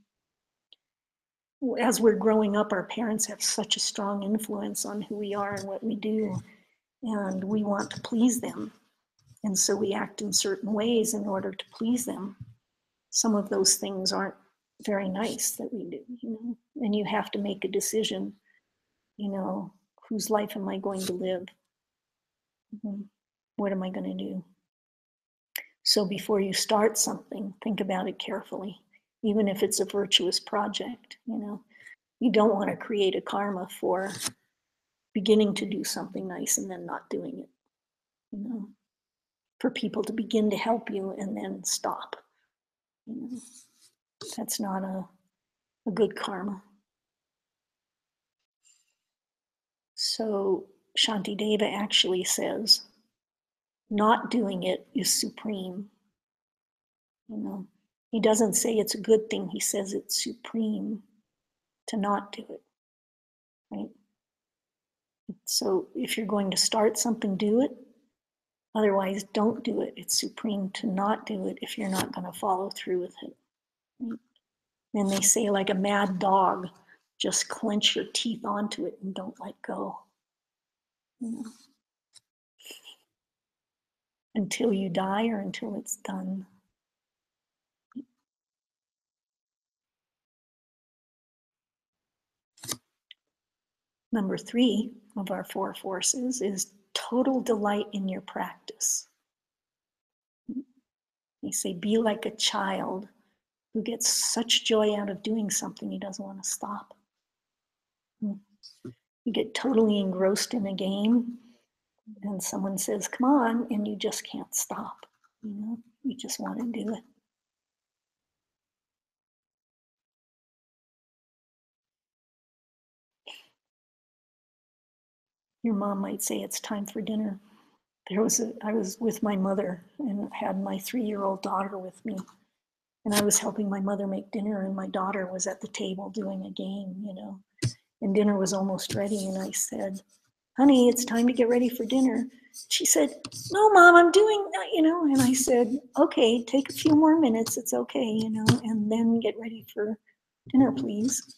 As we're growing up, our parents have such a strong influence on who we are and what we do, and we want to please them. And so we act in certain ways in order to please them. Some of those things aren't very nice that we do, you know, and you have to make a decision, you know, whose life am I going to live? What am I going to do? So before you start something, think about it carefully. Even if it's a virtuous project, you don't want to create a karma for beginning to do something nice and then not doing it. For people to begin to help you and then stop. That's not a good karma. So Shantideva actually says, not doing it is supreme. He doesn't say it's a good thing. He says it's supreme to not do it, right? So if you're going to start something, do it. Otherwise, don't do it. It's supreme to not do it if you're not going to follow through with it. Right? And they say, like a mad dog, just clench your teeth onto it and don't let go. Until you die or until it's done. Number 3 of our 4 forces is total delight in your practice. You say, be like a child who gets such joy out of doing something he doesn't want to stop. You get totally engrossed in a game and someone says, come on, and you just can't stop. You just want to do it. Your mom might say it's time for dinner. I was with my mother and had my 3-year-old daughter with me. And I was helping my mother make dinner, and my daughter was at the table doing a game, and dinner was almost ready. And I said, honey, it's time to get ready for dinner. She said, no, Mom, I'm doing that, and I said, okay, take a few more minutes. It's okay, and then get ready for dinner, please,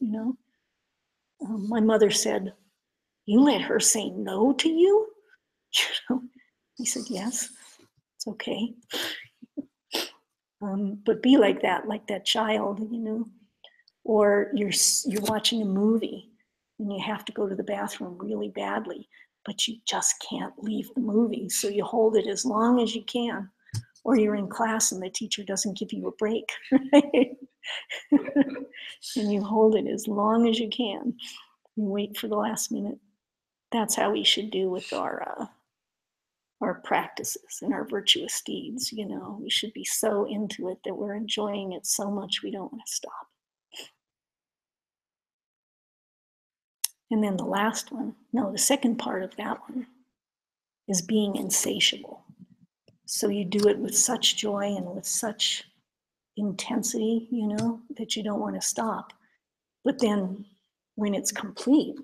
my mother said, you let her say no to you? I said, yes, it's okay. But be like that child, or you're watching a movie and you have to go to the bathroom really badly, but you just can't leave the movie. So you hold it as long as you can, or you're in class and the teacher doesn't give you a break, right? And you hold it as long as you can. You wait for the last minute. That's how we should do with our practices and our virtuous deeds. We should be so into it that we're enjoying it so much we don't want to stop. And then the second part of that one is being insatiable. So you do it with such joy and with such intensity, that you don't want to stop. But then when it's complete,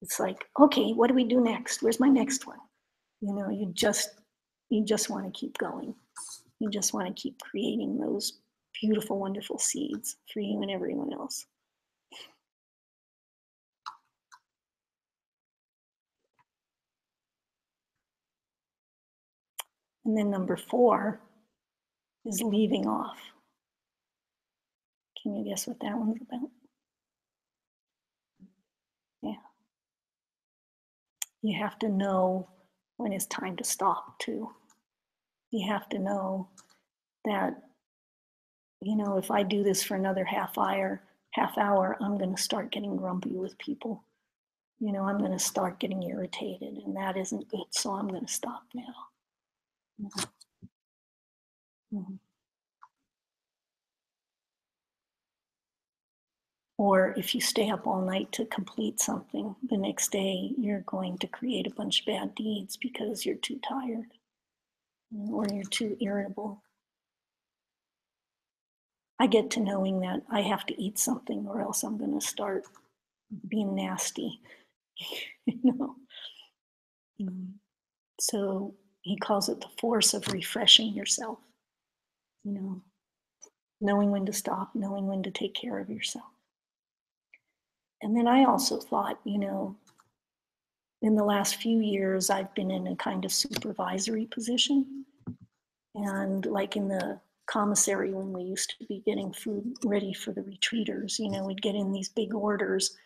it's like, okay, what do we do next? Where's my next one? You just want to keep going. You just want to keep creating those beautiful, wonderful seeds for you and everyone else. And then number 4 is leaving off. Can you guess what that one's about? Yeah. You have to know when it's time to stop too. You have to know that, if I do this for another half hour, I'm going to start getting grumpy with people. I'm going to start getting irritated, and that isn't good, so I'm going to stop now. Mm-hmm. Or if you stay up all night to complete something, the next day you're going to create a bunch of bad deeds because you're too tired, or you're too irritable. I get to knowing that I have to eat something or else I'm going to start being nasty. So he calls it the force of refreshing yourself. Knowing when to stop, knowing when to take care of yourself. And then I also thought, in the last few years, I've been in a kind of supervisory position. And like in the commissary, when we used to be getting food ready for the retreaters, we'd get in these big orders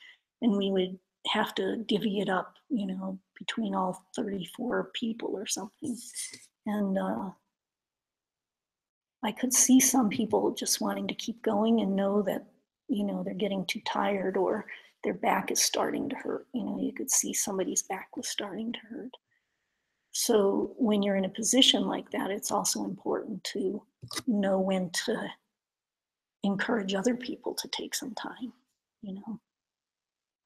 and we would have to divvy it up, you know, between all 34 people or something. And I could see some people just wanting to keep going and know that, you know, they're getting too tired or their back is starting to hurt. You know, you could see somebody's back was starting to hurt. So when you're in a position like that, it's also important to know when to encourage other people to take some time, you know.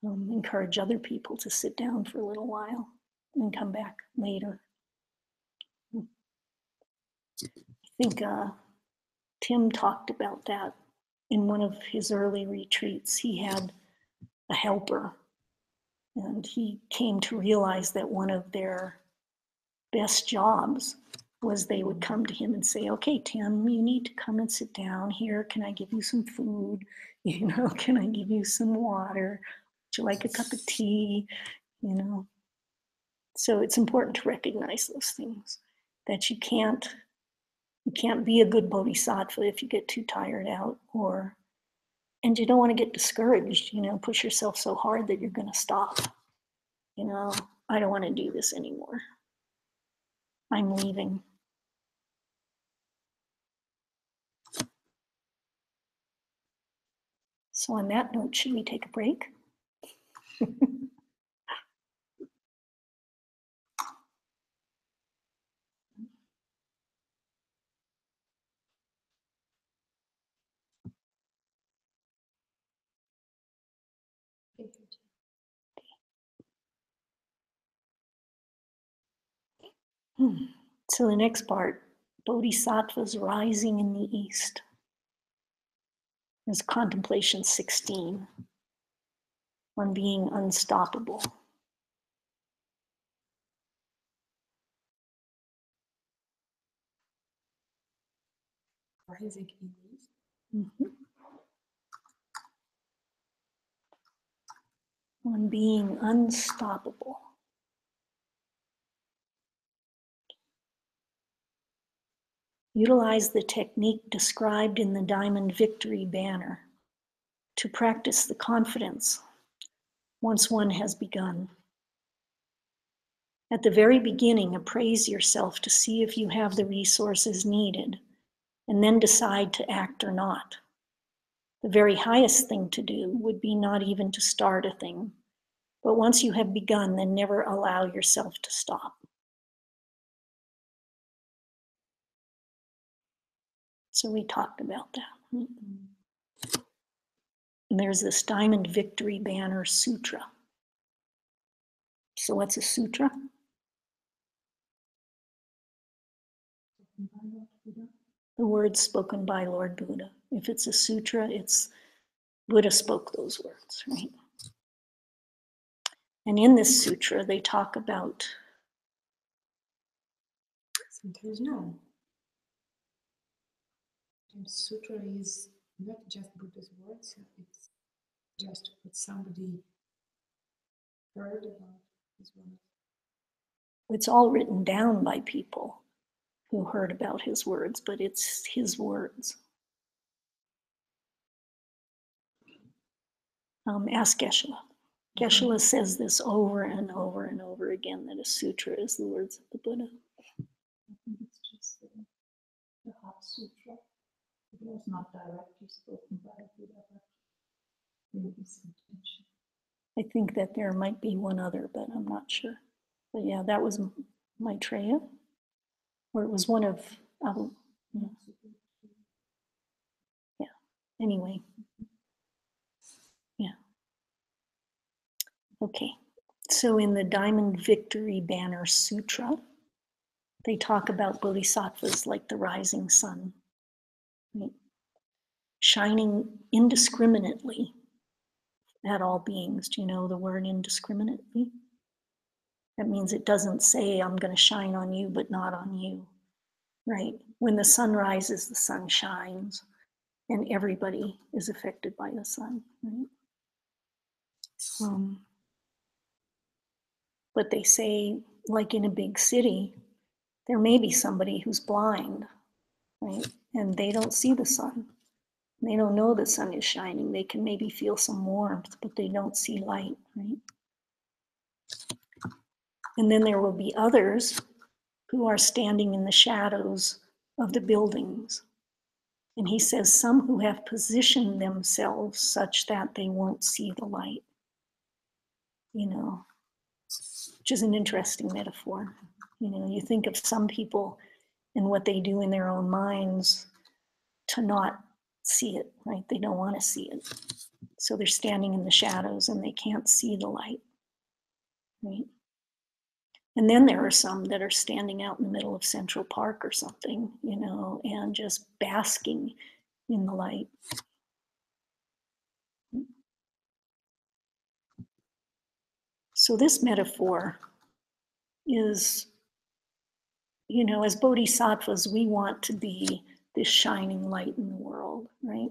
Encourage other people to sit down for a little while and come back later. I think Tim talked about that in one of his early retreats. He had a helper, and he came to realize that one of their best jobs was they would come to him and say, okay, Tim, you need to come and sit down here. Can I give you some food? You know, can I give you some water? Would you like a cup of tea? You know, so it's important to recognize those things, that you can't be a good bodhisattva if you get too tired out, and you don't want to get discouraged, you know, push yourself so hard that you're going to stop. You know, I don't want to do this anymore. I'm leaving. So on that note, should we take a break? So the next part, Bodhisattvas rising in the East, is contemplation 16 on being unstoppable. Rising in the East. Mm-hmm. On being unstoppable. Utilize the technique described in the Diamond Victory banner to practice the confidence once one has begun. At the very beginning, appraise yourself to see if you have the resources needed, and then decide to act or not. The very highest thing to do would be not even to start a thing, but once you have begun, then never allow yourself to stop. So we talked about that. And there's this Diamond Victory Banner Sutra. So what's a sutra? The words spoken by Lord Buddha. If it's a sutra, it's Buddha spoke those words, right? And in this sutra, they talk about. Sometimes no. Sometimes sutra is not just Buddha's words, it's just what somebody heard about his words. It's all written down by people who heard about his words, but it's his words. Ask Geshe-la. Geshe-la says this over and over and over again, that a sutra is the words of the Buddha. I think it's just the Heart Sutra. It was not directly spoken by Buddha, but in his intention. I think that there might be one other, but I'm not sure. But yeah, that was Maitreya, or it was one of, yeah, anyway. Yeah. Okay, so in the Diamond Victory Banner Sutra, they talk about bodhisattvas like the rising sun, right? Shining indiscriminately at all beings. Do you know the word indiscriminately? That means it doesn't say, I'm going to shine on you, but not on you, right? When the sun rises, the sun shines, and everybody is affected by the sun, right? But they say, like in a big city, there may be somebody who's blind, right? And they don't see the sun. They don't know the sun is shining. They can maybe feel some warmth, but they don't see light, right? And then there will be others who are standing in the shadows of the buildings. And he says, some who have positioned themselves such that they won't see the light, you know, which is an interesting metaphor. You know, you think of some people and what they do in their own minds to not see it, right? They don't want to see it. So they're standing in the shadows and they can't see the light, right? And then there are some that are standing out in the middle of Central Park or something, you know, and just basking in the light. So this metaphor is, you know, as bodhisattvas, we want to be this shining light in the world, right?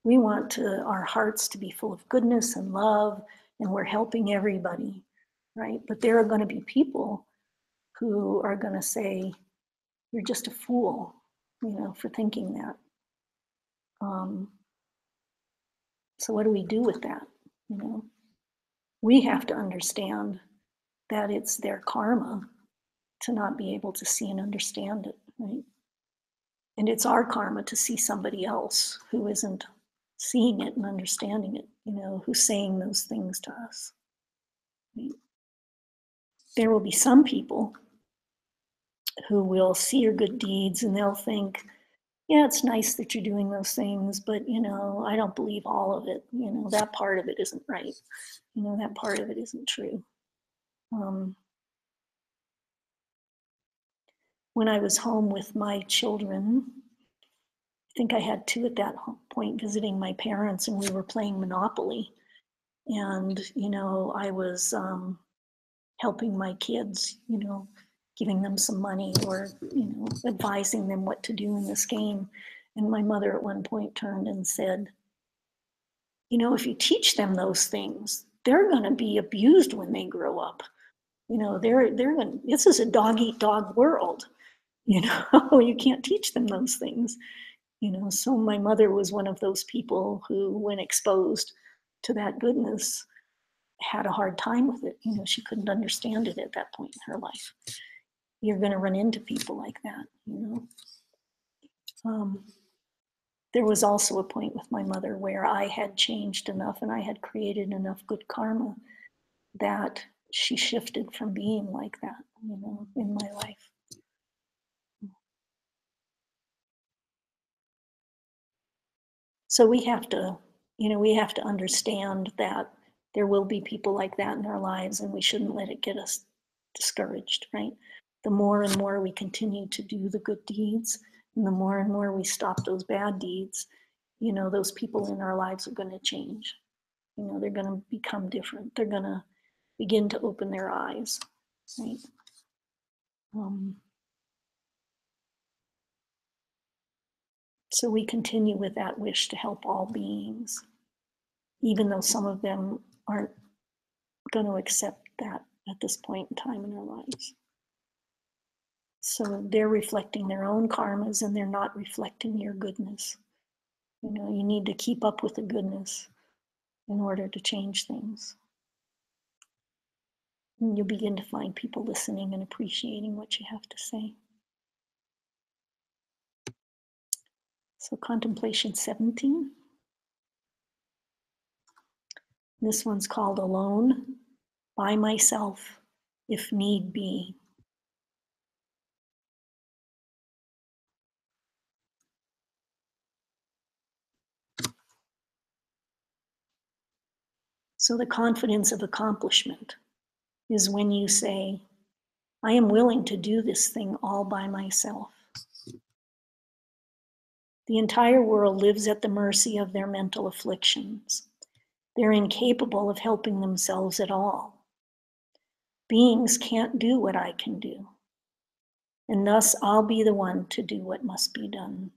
We want our hearts to be full of goodness and love, and we're helping everybody, right? But there are going to be people who are going to say, you're just a fool, you know, for thinking that. So what do we do with that? You know, we have to understand that it's their karma to not be able to see and understand it, right? And it's our karma to see somebody else who isn't seeing it and understanding it, you know, who's saying those things to us. Right? There will be some people who will see your good deeds and they'll think, yeah, it's nice that you're doing those things, but, you know, I don't believe all of it. You know, that part of it isn't right. You know, that part of it isn't true. When I was home with my children, I think I had two at that point visiting my parents, and we were playing Monopoly. And, you know, I was helping my kids, you know, giving them some money or, you know, advising them what to do in this game. And my mother at one point turned and said, you know, if you teach them those things, they're going to be abused when they grow up. You know, they're going. This is a dog eat dog world. You know, you can't teach them those things. You know, so my mother was one of those people who, when exposed to that goodness, had a hard time with it. You know, she couldn't understand it at that point in her life. You're going to run into people like that. You know. There was also a point with my mother where I had changed enough and I had created enough good karma that she shifted from being like that, you know, in my life. So we have to, you know, we have to understand that there will be people like that in our lives and we shouldn't let it get us discouraged, right? The more and more we continue to do the good deeds and the more and more we stop those bad deeds, you know, those people in our lives are going to change. You know, they're going to become different. They're going to begin to open their eyes, right? So we continue with that wish to help all beings, even though some of them aren't going to accept that at this point in time in their lives. So they're reflecting their own karmas and they're not reflecting your goodness. You know, you need to keep up with the goodness in order to change things. And you'll begin to find people listening and appreciating what you have to say. So contemplation 17. This one's called Alone, by myself, if need be. So the confidence of accomplishment is when you say, I am willing to do this thing all by myself. The entire world lives at the mercy of their mental afflictions. They're incapable of helping themselves at all. Beings can't do what I can do, and thus I'll be the one to do what must be done.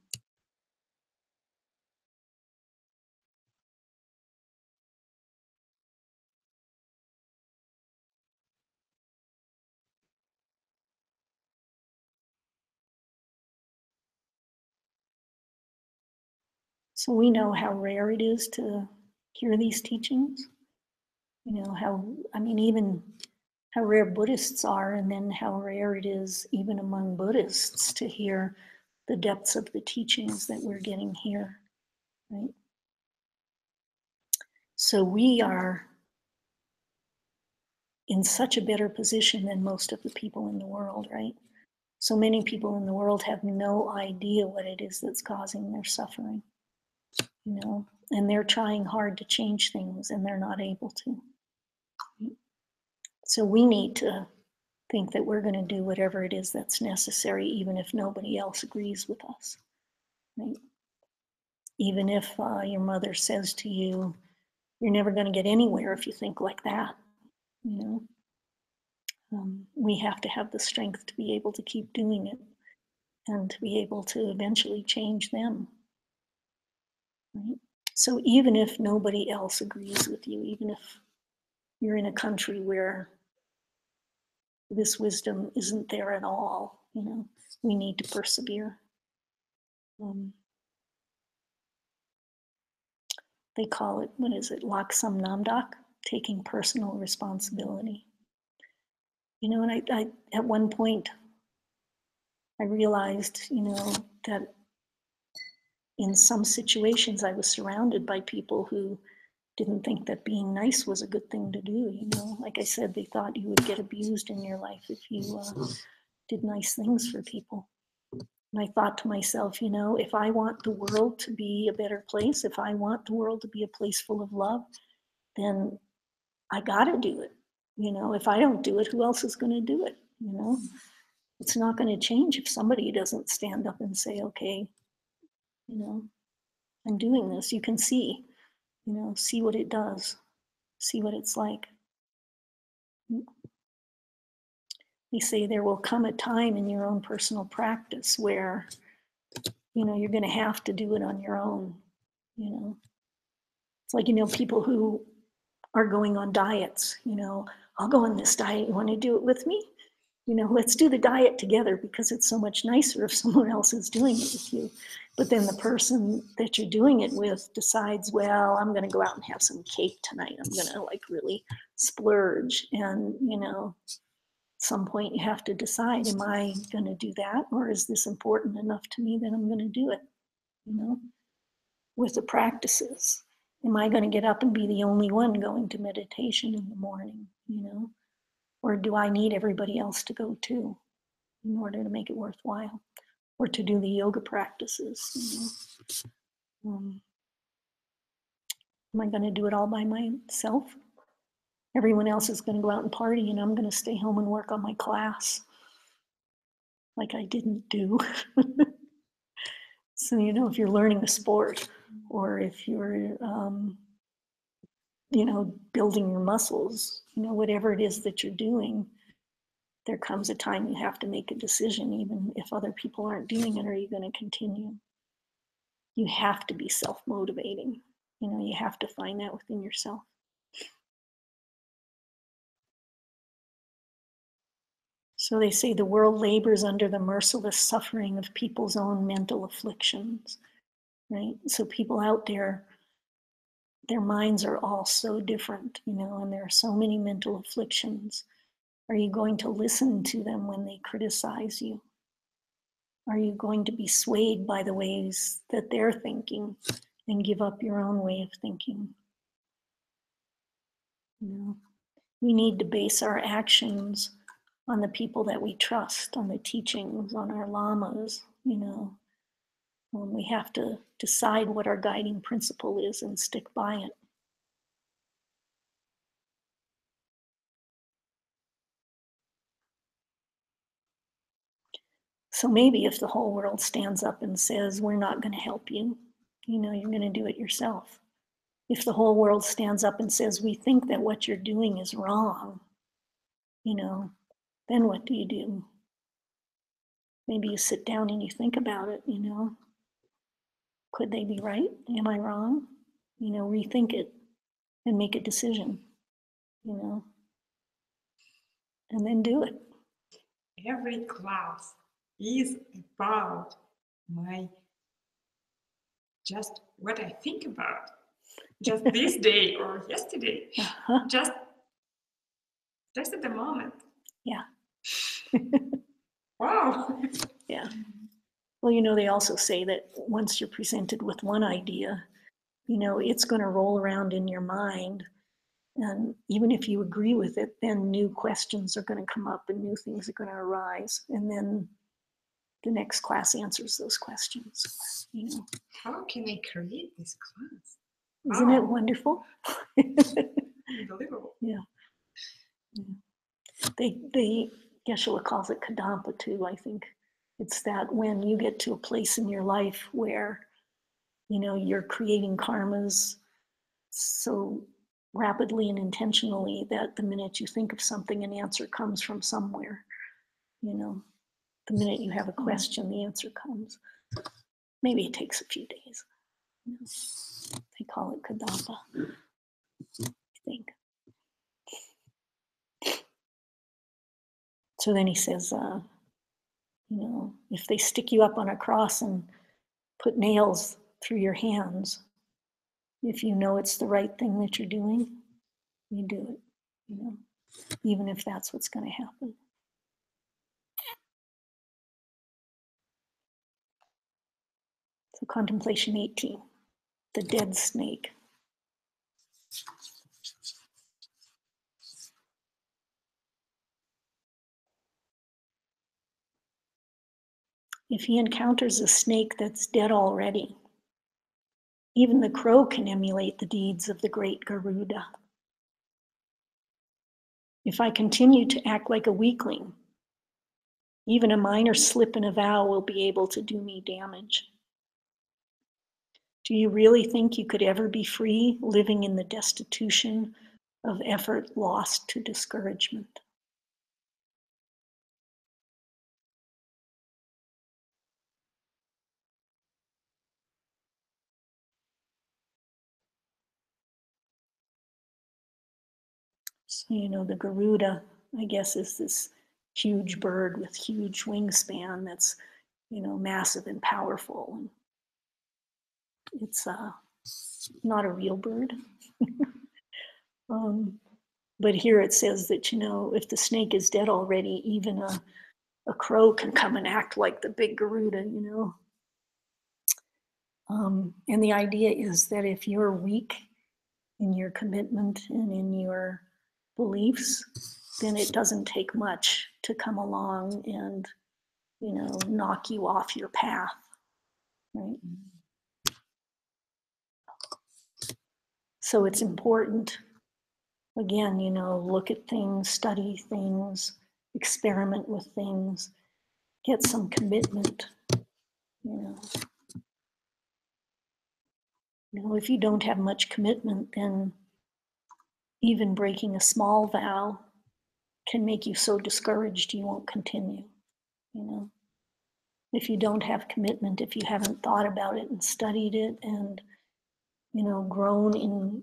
So we know how rare it is to hear these teachings. You know, how, I mean, even rare Buddhists are, and then how rare it is even among Buddhists to hear the depths of the teachings that we're getting here, right? So we are in such a better position than most of the people in the world, right? So many people in the world have no idea what it is that's causing their suffering, you know, and they're trying hard to change things and they're not able to. So we need to think that we're going to do whatever it is that's necessary, even if nobody else agrees with us, right? Even if your mother says to you, you're never going to get anywhere if you think like that, you know. We have to have the strength to be able to keep doing it and to be able to eventually change them, right? So even if nobody else agrees with you, even if you're in a country where this wisdom isn't there at all, you know, we need to persevere. They call it, what is it, Laksam Namdak, taking personal responsibility. You know, and I at one point, I realized, you know, that in some situations I was surrounded by people who didn't think that being nice was a good thing to do, you know. Like I said, they thought you would get abused in your life if you did nice things for people. And I thought to myself, you know, if I want the world to be a better place, if I want the world to be a place full of love, then I gotta do it. You know, if I don't do it, who else is going to do it? You know, it's not going to change if somebody doesn't stand up and say, okay, you know, I'm doing this. You can see, you know, see what it does, see what it's like. They say there will come a time in your own personal practice where, you know, you're going to have to do it on your own. You know, it's like, you know, people who are going on diets, you know, I'll go on this diet. You want to do it with me? You know, let's do the diet together because it's so much nicer if someone else is doing it with you. But then the person that you're doing it with decides, well, I'm going to go out and have some cake tonight. I'm going to like really splurge. And, you know, at some point you have to decide, am I going to do that? Or is this important enough to me that I'm going to do it? You know, with the practices. Am I going to get up and be the only one going to meditation in the morning? You know, or do I need everybody else to go too in order to make it worthwhile, or to do the yoga practices? You know? Am I going to do it all by myself? Everyone else is going to go out and party, and I'm going to stay home and work on my class, like I didn't do. So, you know, if you're learning a sport, or if you're, you know, building your muscles, you know, whatever it is that you're doing, there comes a time you have to make a decision, even if other people aren't doing it. Are you going to continue? You have to be self-motivating. You know, you have to find that within yourself. So they say the world labors under the merciless suffering of people's own mental afflictions, right? So people out there, their minds are all so different, you know, and there are so many mental afflictions. Are you going to listen to them when they criticize you? Are you going to be swayed by the ways that they're thinking and give up your own way of thinking? You know, we need to base our actions on the people that we trust, on the teachings, on our lamas, you know. We have to decide what our guiding principle is and stick by it. So maybe if the whole world stands up and says, we're not going to help you, you know, you're going to do it yourself. If the whole world stands up and says, we think that what you're doing is wrong, you know, then what do you do? Maybe you sit down and you think about it, you know. Could they be right? Am I wrong? You know, rethink it and make a decision, you know, and then do it. Every class is about my just what I think about just this day or yesterday. Just Just at the moment. Yeah. Wow. Yeah. Well, they also say that once you're presented with one idea, it's going to roll around in your mind. And even if you agree with it, then new questions are going to come up and new things are going to arise. And then the next class answers those questions. How can I create this class? Isn't it wonderful? Unbelievable. Yeah. Geshe calls it kadampa too, I think. It's that when you get to a place in your life where, you're creating karmas so rapidly and intentionally that the minute you think of something, an answer comes from somewhere. The minute you have a question, the answer comes. Maybe it takes a few days. They call it kadampa, I think. So then he says, if they stick you up on a cross and put nails through your hands, if you know it's the right thing that you're doing, you do it, even if that's what's going to happen. So contemplation 18, the dead snake. If he encounters a snake that's dead already, even the crow can emulate the deeds of the great Garuda. If I continue to act like a weakling, even a minor slip in a vow will be able to do me damage. Do you really think you could ever be free, living in the destitution of effort lost to discouragement? So, the Garuda, I guess, is this huge bird with huge wingspan that's, massive and powerful. And it's not a real bird. But here it says that, if the snake is dead already, even a crow can come and act like the big Garuda, And the idea is that if you're weak in your commitment and in your beliefs, then it doesn't take much to come along and, knock you off your path, right? So it's important, again, look at things, study things, experiment with things, get some commitment, If you don't have much commitment, then even breaking a small vow can make you so discouraged you won't continue, If you don't have commitment, if you haven't thought about it and studied it and, grown in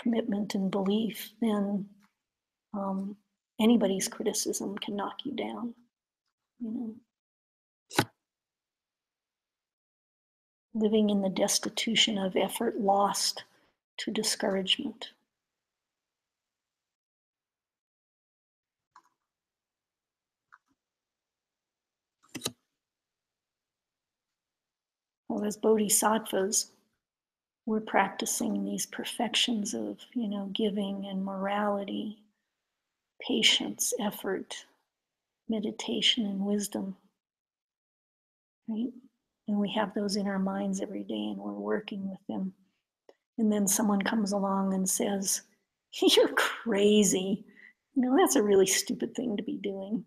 commitment and belief, then anybody's criticism can knock you down, Living in the destitution of effort lost to discouragement. Well, as bodhisattvas, we're practicing these perfections of, giving and morality, patience, effort, meditation, and wisdom, right? And we have those in our minds every day and we're working with them. And then someone comes along and says, "You're crazy. That's a really stupid thing to be doing."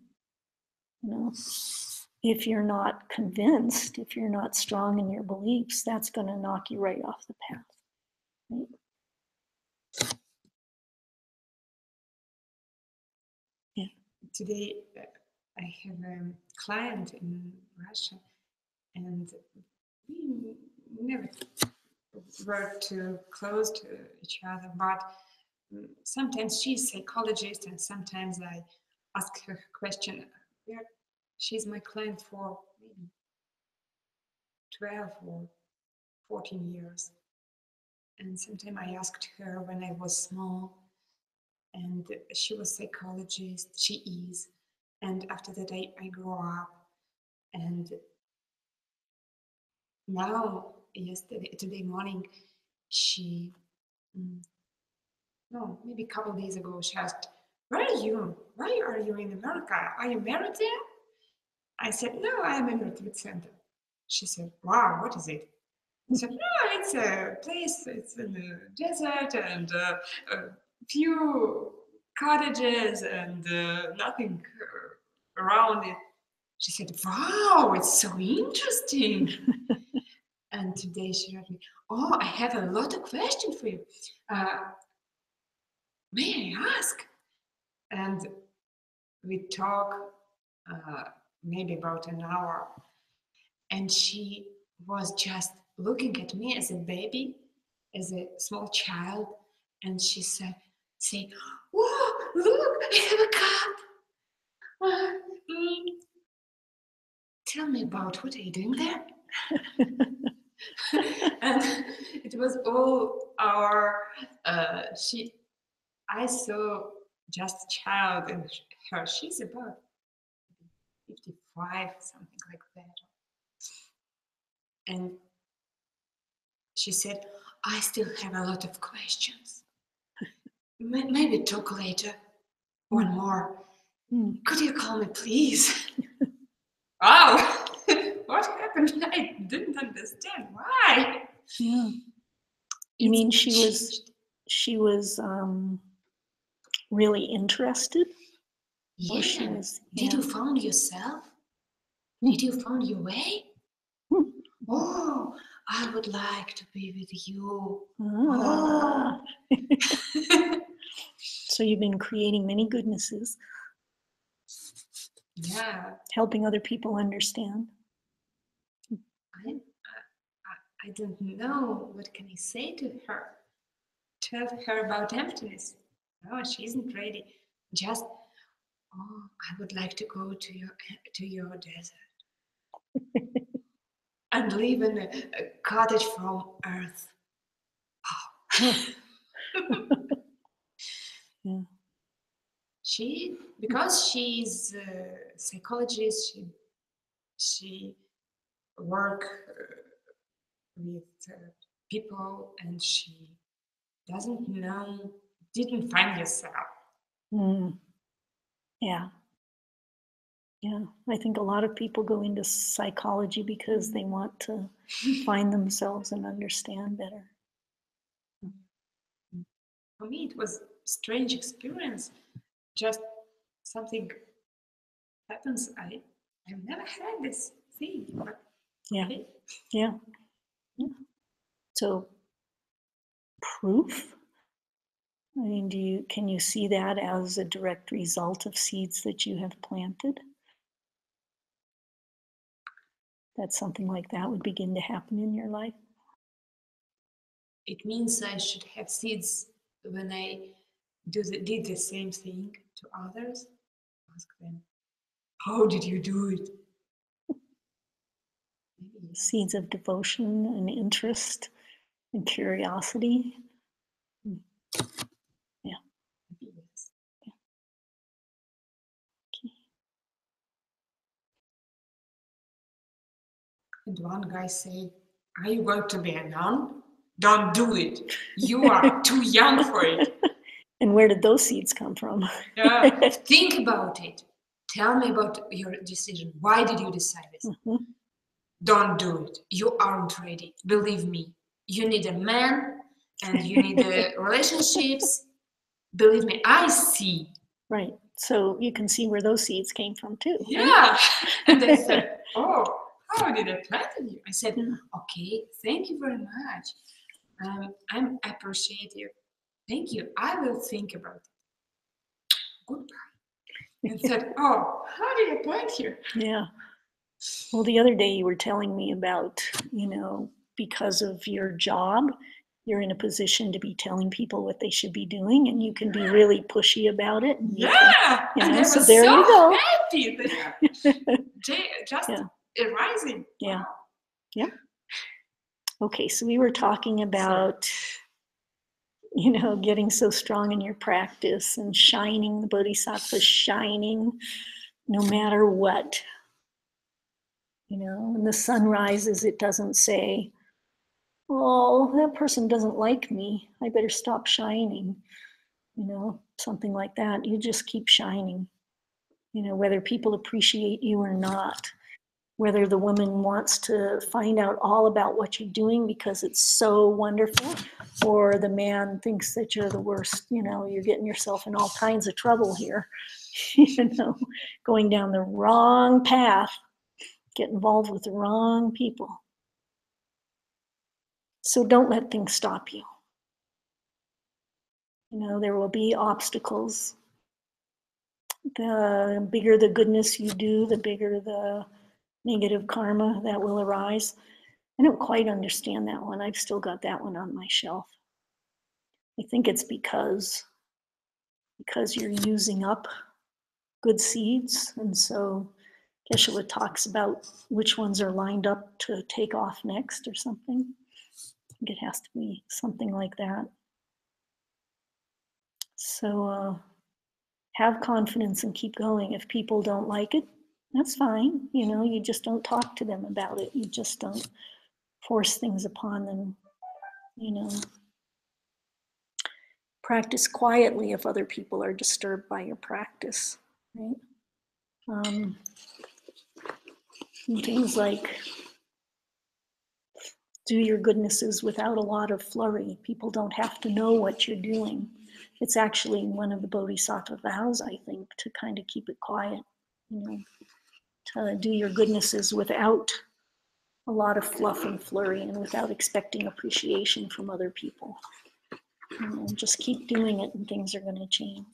If you're not convinced, if you're not strong in your beliefs, that's going to knock you right off the path, right? Yeah. Today, I have a client in Russia, and we never were too close to each other, but sometimes she's a psychologist, and sometimes I ask her a question. She's my client for maybe 12 or 14 years. And sometimes I asked her when I was small, and she was psychologist. She is. And after that, I grew up, and now, today morning, she, no, maybe a couple days ago, she asked, "Where are you? Why are you in America? Are you married there?" I said, "No, I am in a retreat center." She said, "Wow, what is it?" I said, "No, it's a place, it's in the desert, and a few cottages, and nothing around it." She said, "Wow, it's so interesting." And today she wrote me, "Oh, I have a lot of questions for you. May I ask?" And we talk maybe about an hour. And she was just looking at me as a baby, as a small child. And she said, "Oh, look, I have a cup. Tell me about what are you doing there?" And it was all our, I saw just a child in her. She's about 55, something like that. And she said, "I still have a lot of questions. Maybe talk later. One more. Could you call me, please?" Wow, what happened? I didn't understand. Why? Yeah. You mean she was really interested? Yeah. She was, Did you found yourself? Did you found your way? Oh, I would like to be with you. Oh. So you've been creating many goodnesses. Yeah. Helping other people understand. I don't know what can I say to her. Tell her about emptiness. No, she isn't ready. Just, "Oh, I would like to go to your desert and live in a cottage from earth." Oh. Yeah. Because she's a psychologist, she work with people, and she didn't find herself. Yeah. Yeah. I think a lot of people go into psychology because they want to find themselves and understand better. For me, it was a strange experience. Just something happens. I've never had this thing. But Yeah. okay. Yeah. So proof? I mean, can you see that as a direct result of seeds that you have planted? That something like that would begin to happen in your life? It means I should have seeds when I did the same thing to others. Ask them, "How did you do it?" Seeds of devotion and interest and curiosity. Yeah. Yes. Yeah. Okay. And one guy said, "Are you going to be a nun? Don't do it. You are too young for it." And where did those seeds come from? Think about it. Tell me about your decision. Why did you decide this? Don't do it. You aren't ready. Believe me. You need a man, and you need relationships. Believe me, I see. Right. So you can see where those seeds came from too. Yeah. Right? And they said, "Oh, how did I plant you?" I said, "Okay, thank you very much. I'm appreciative. Thank you. I will think about it. Goodbye." And said, "Oh, how did I plant you?" Yeah. Well, the other day you were telling me about, because of your job, you're in a position to be telling people what they should be doing, and you can be really pushy about it. And Yeah. And I was so there you go. happy there. Just arising. Yeah. Wow. Yeah. Okay, so we were talking about you know, getting so strong in your practice and shining, the Bodhisattva shining no matter what. You know, when the sun rises, it doesn't say, oh, that person doesn't like me, I better stop shining, you know, something like that. You just keep shining, you know, whether people appreciate you or not, whether the woman wants to find out all about what you're doing because it's so wonderful, or the man thinks that you're the worst, you know, you're getting yourself in all kinds of trouble here, you know, going down the wrong path, get involved with the wrong people. So don't let things stop you. You know, there will be obstacles. The bigger the goodness you do, the bigger the negative karma that will arise. I don't quite understand that one. I've still got that one on my shelf. I think it's because you're using up good seeds. And so Geshe talks about which ones are lined up to take off next or something. I think it has to be something like that. So have confidence and keep going. If people don't like it, that's fine. You know, you just don't talk to them about it. You just don't force things upon them, you know. Practice quietly if other people are disturbed by your practice, right? Things like do your goodnesses without a lot of flurry. People don't have to know what you're doing. It's actually one of the Bodhisattva vows, I think, to kind of keep it quiet, you know, to do your goodnesses without a lot of fluff and flurry and without expecting appreciation from other people. You know, just keep doing it and things are going to change.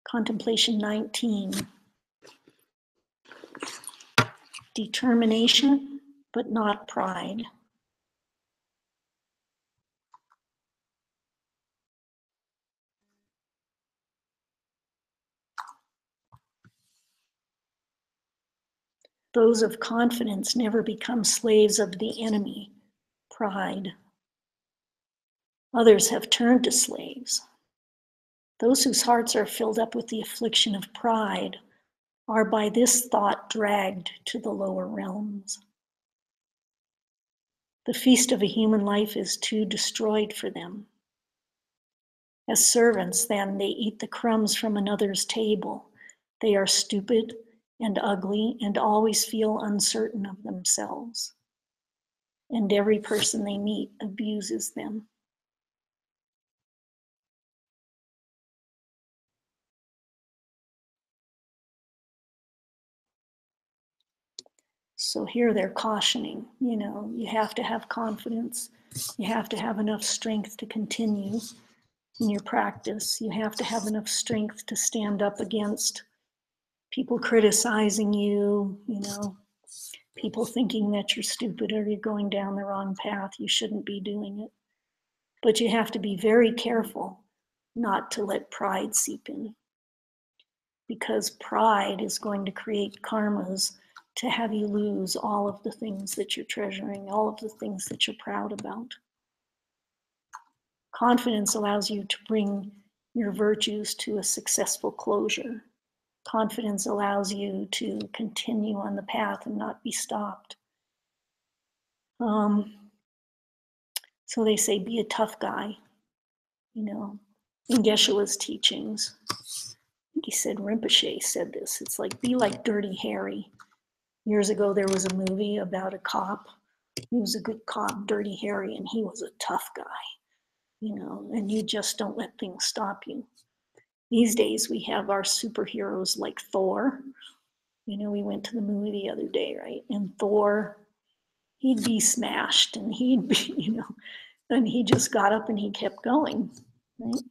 Contemplation 19. Determination, but not pride. Those of confidence never become slaves of the enemy, pride. Others have turned to slaves. Those whose hearts are filled up with the affliction of pride are by this thought dragged to the lower realms. The feast of a human life is too destroyed for them. As servants, then, they eat the crumbs from another's table. They are stupid and ugly and always feel uncertain of themselves. And every person they meet abuses them. So here they're cautioning, you know, you have to have confidence. You have to have enough strength to continue in your practice. You have to have enough strength to stand up against people criticizing you, you know, people thinking that you're stupid or you're going down the wrong path. You shouldn't be doing it. But you have to be very careful not to let pride seep in, because pride is going to create karmas to have you lose all of the things that you're treasuring, all of the things that you're proud about. Confidence allows you to bring your virtues to a successful closure. Confidence allows you to continue on the path and not be stopped. So they say, be a tough guy, you know, in Geshe-la's teachings. I think he said, Rinpoche said this, it's like, be like Dirty Harry. Years ago, there was a movie about a cop. He was a good cop, Dirty Harry, and he was a tough guy, you know, and you just don't let things stop you. These days, we have our superheroes like Thor. You know, we went to the movie the other day, right? And Thor, he'd be smashed and he'd be, you know, and he just got up and he kept going, right?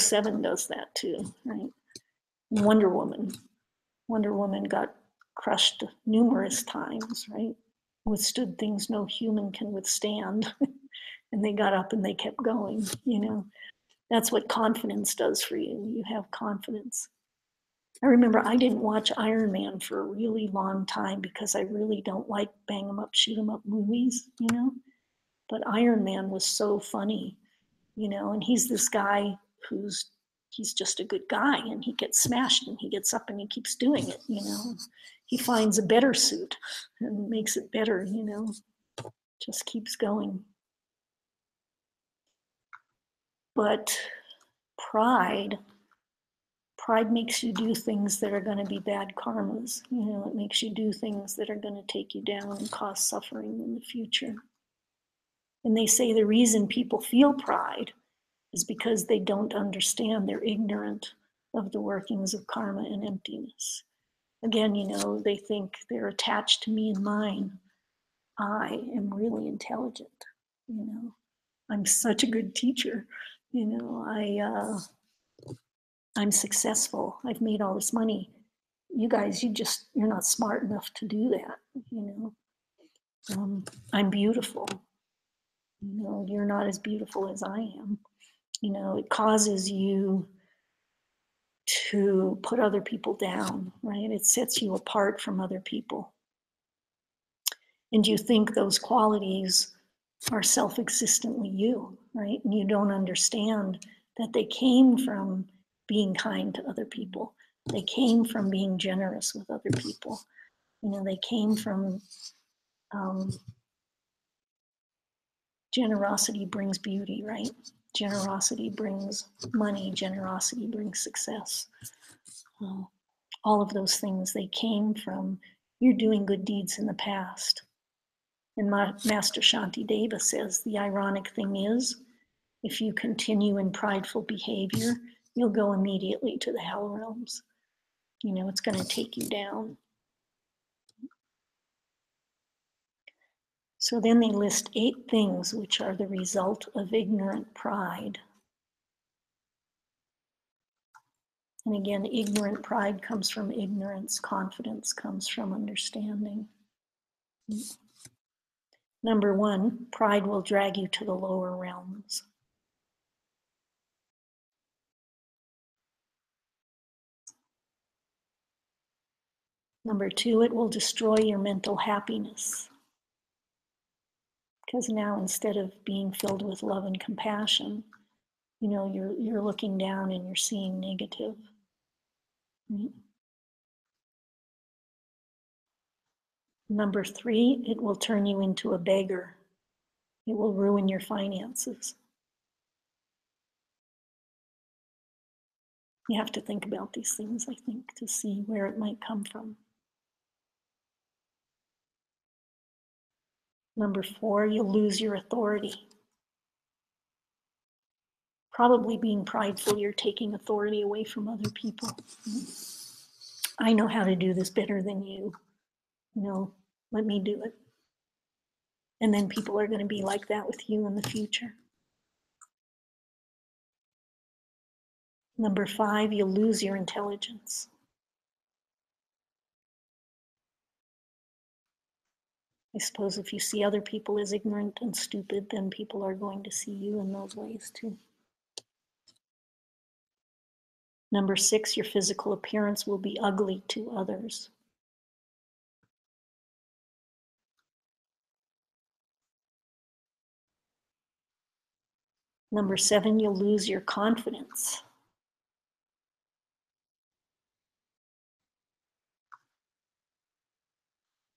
007 does that too, right? And Wonder Woman got crushed numerous times, right? Withstood things no human can withstand. And they got up and they kept going, you know. That's what confidence does for you. You have confidence. I remember I didn't watch Iron Man for a really long time because I really don't like bang 'em up, shoot 'em up movies, you know? But Iron Man was so funny, you know, and he's this guy he's just a good guy and he gets smashed and he gets up and he keeps doing it, you know. He finds a better suit and makes it better, you know, just keeps going. But pride makes you do things that are going to be bad karmas. You know, it makes you do things that are going to take you down and cause suffering in the future. And they say the reason people feel pride is because they don't understand, they're ignorant of the workings of karma and emptiness. Again, you know, they think they're attached to me and mine. I am really intelligent, you know. I'm such a good teacher, you know. I'm successful. I've made all this money. You guys, you're not smart enough to do that, you know. I'm beautiful. You know, you're not as beautiful as I am. You know, it causes you to put other people down, right? It sets you apart from other people. And you think those qualities are self-existently you, right? And you don't understand that they came from being kind to other people. They came from being generous with other people. You know, they came from generosity brings beauty, right? Generosity brings money. Generosity brings success. All of those things, they came from you're doing good deeds in the past. And Master Shantideva says the ironic thing is, if you continue in prideful behavior, you'll go immediately to the hell realms. You know, it's going to take you down. So then they list 8 things which are the result of ignorant pride. And again, ignorant pride comes from ignorance, confidence comes from understanding. Number 1, pride will drag you to the lower realms. Number 2, it will destroy your mental happiness. Because now instead of being filled with love and compassion, you know, you're looking down and you're seeing negative. Right? Number 3, it will turn you into a beggar. It will ruin your finances. You have to think about these things, I think, to see where it might come from. Number 4, you'll lose your authority. Probably being prideful, you're taking authority away from other people. I know how to do this better than you. You know, let me do it. And then people are going to be like that with you in the future. Number 5, you'll lose your intelligence. I suppose if you see other people as ignorant and stupid, then people are going to see you in those ways too. Number 6, your physical appearance will be ugly to others. Number 7, you'll lose your confidence.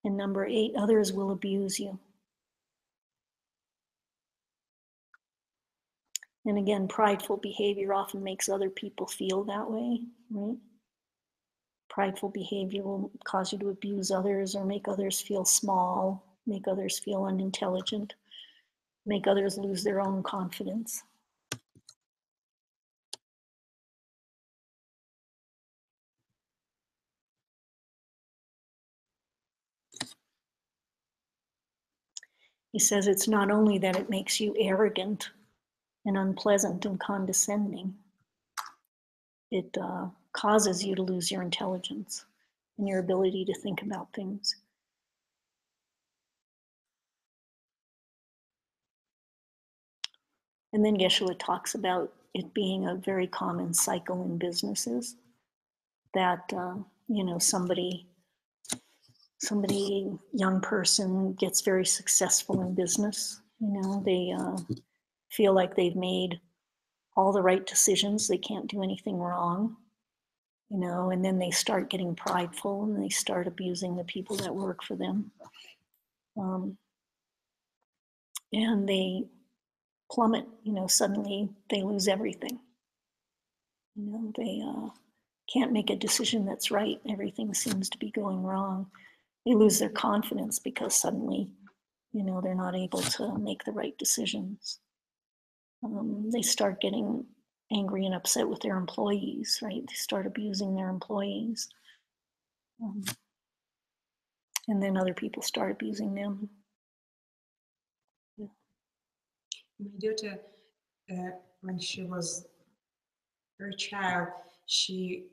And number 8, others will abuse you. And again, prideful behavior often makes other people feel that way, right? Prideful behavior will cause you to abuse others or make others feel small, make others feel unintelligent, make others lose their own confidence. He says it's not only that it makes you arrogant and unpleasant and condescending, it causes you to lose your intelligence and your ability to think about things. And then Geshe talks about it being a very common cycle in businesses. that, you know, somebody, young person gets very successful in business. You know, they feel like they've made all the right decisions. They can't do anything wrong, you know, and then they start getting prideful and they start abusing the people that work for them. And they plummet, you know, suddenly they lose everything. You know, they can't make a decision that's right. Everything seems to be going wrong. They lose their confidence because suddenly, you know, they're not able to make the right decisions. They start getting angry and upset with their employees, right? They start abusing their employees. And then other people start abusing them. Yeah. My daughter, when she was a child, she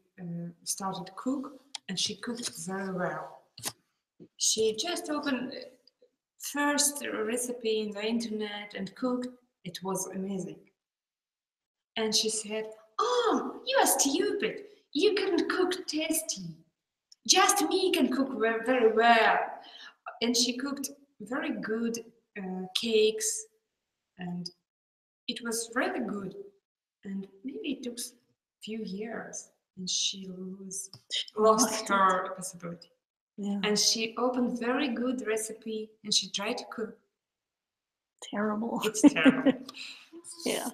started to cook, and she cooked very well. She just opened first recipe in the internet and cooked. It was amazing. And she said, "Oh, you are stupid. You can't cook tasty. Just me can cook very well." And she cooked very good cakes, and it was really good. And maybe it took a few years, and she lost her possibility. Yeah. And she opened very good recipe, and she tried to cook. Terrible. It's terrible. Yeah.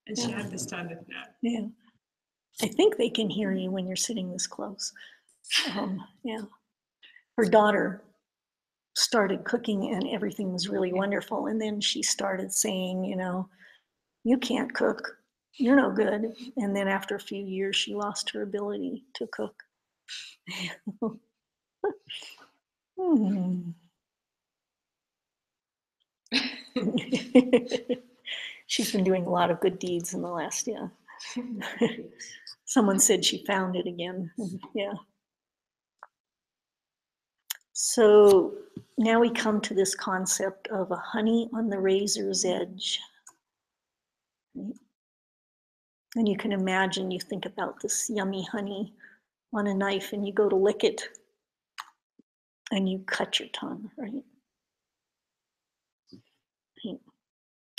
And she understands it now. Yeah. I think they can hear you when you're sitting this close. Yeah. Her daughter started cooking and everything was really wonderful. And then she started saying, you know, you can't cook. You're no good. And then after a few years, she lost her ability to cook. She's been doing a lot of good deeds in the last, yeah. Someone said she found it again. Yeah. So now we come to this concept of a honey on the razor's edge. And you can imagine, you think about this yummy honey on a knife and you go to lick it and you cut your tongue, right?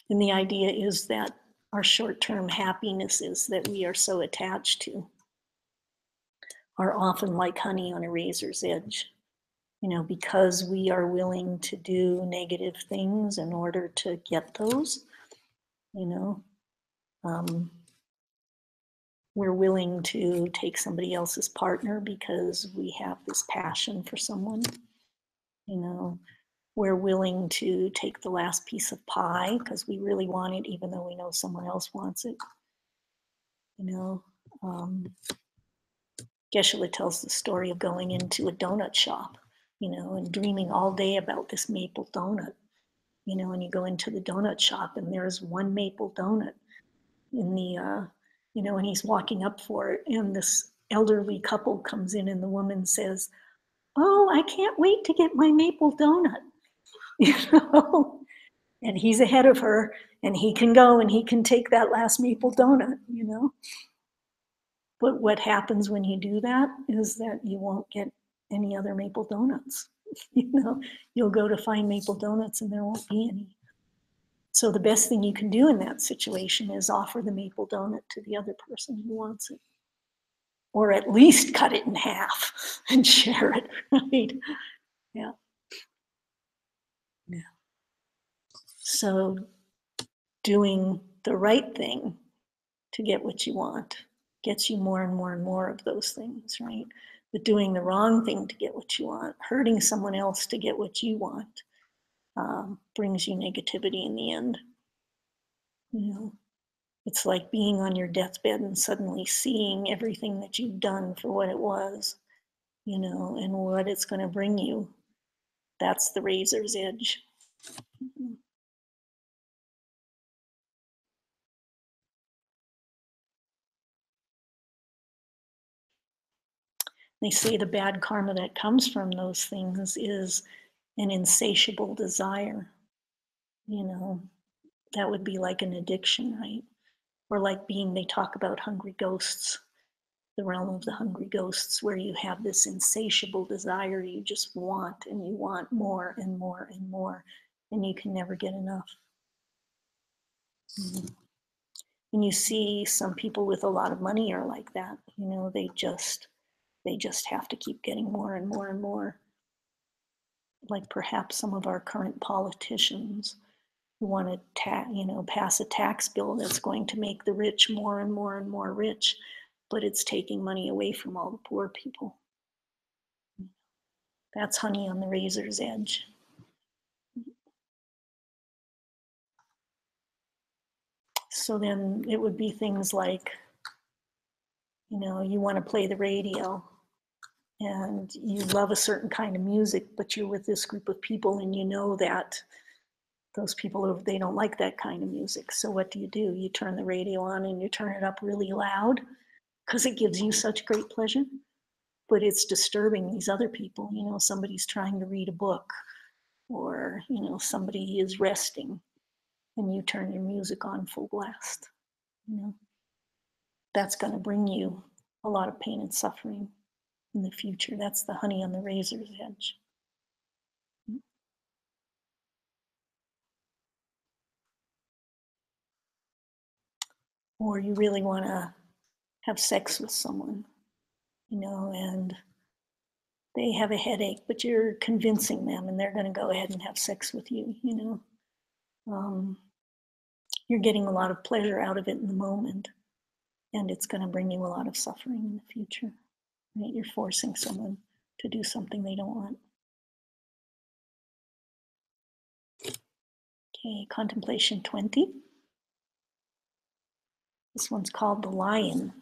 And the idea is that our short-term happinesses that we are so attached to are often like honey on a razor's edge. You know, because we are willing to do negative things in order to get those, you know, we're willing to take somebody else's partner because we have this passion for someone, you know, we're willing to take the last piece of pie because we really want it, even though we know someone else wants it, you know. Geshe-la tells the story of going into a donut shop, you know, and dreaming all day about this maple donut, you know, and you go into the donut shop and there's one maple donut in the, you know, and he's walking up for it and this elderly couple comes in and the woman says, "Oh, I can't wait to get my maple donut," you know, and he's ahead of her and he can go and he can take that last maple donut, you know. But what happens when you do that is that you won't get any other maple donuts. You know, you'll go to find maple donuts and there won't be any. So the best thing you can do in that situation is offer the maple donut to the other person who wants it. Or at least cut it in half and share it, right? Yeah. Yeah. So doing the right thing to get what you want gets you more and more and more of those things, right? But doing the wrong thing to get what you want, hurting someone else to get what you want, brings you negativity in the end. You know, it's like being on your deathbed and suddenly seeing everything that you've done for what it was, you know, and what it's going to bring you. That's the razor's edge. They say the bad karma that comes from those things is an insatiable desire. You know, that would be like an addiction, right? Or like being, they talk about hungry ghosts. the realm of the hungry ghosts, where you have this insatiable desire. You just want, and you want more and more and more, and you can never get enough. And you see some people with a lot of money are like that. They just have to keep getting more and more and more. Like perhaps some of our current politicians who want to pass a tax bill that's going to make the rich more and more and more rich, but it's taking money away from all the poor people. That's honey on the razor's edge. So then it would be things like, you want to play the radio and you love a certain kind of music, but you're with this group of people and you know that those people, they don't like that kind of music. So what do? You turn the radio on and you turn it up really loud because it gives you such great pleasure, but it's disturbing these other people. Somebody's trying to read a book, or, somebody is resting and you turn your music on full blast. That's going to bring you a lot of pain and suffering in the future. That's the honey on the razor's edge. Or you really want to have sex with someone, and they have a headache, but you're convincing them and they're going to go ahead and have sex with you. You're getting a lot of pleasure out of it in the moment, and it's going to bring you a lot of suffering in the future. Right? You're forcing someone to do something they don't want. Okay, contemplation 20. This one's called the lion.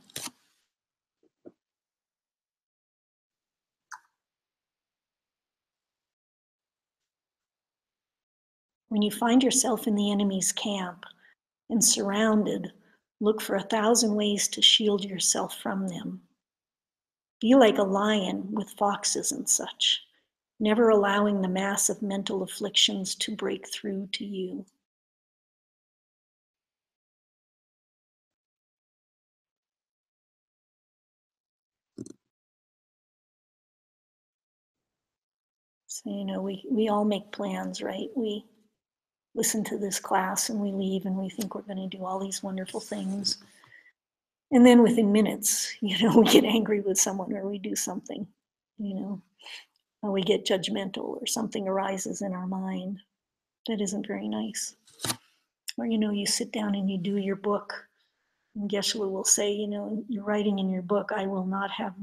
When you find yourself in the enemy's camp and surrounded, look for 1,000 ways to shield yourself from them. Be like a lion with foxes and such, never allowing the mass of mental afflictions to break through to you. So, we all make plans, right? We listen to this class and we leave and we think we're going to do all these wonderful things. And then within minutes, we get angry with someone, or we do something, or we get judgmental, or something arises in our mind that isn't very nice. Or, you sit down and you do your book, and Geshe will say, you're writing in your book, I will not have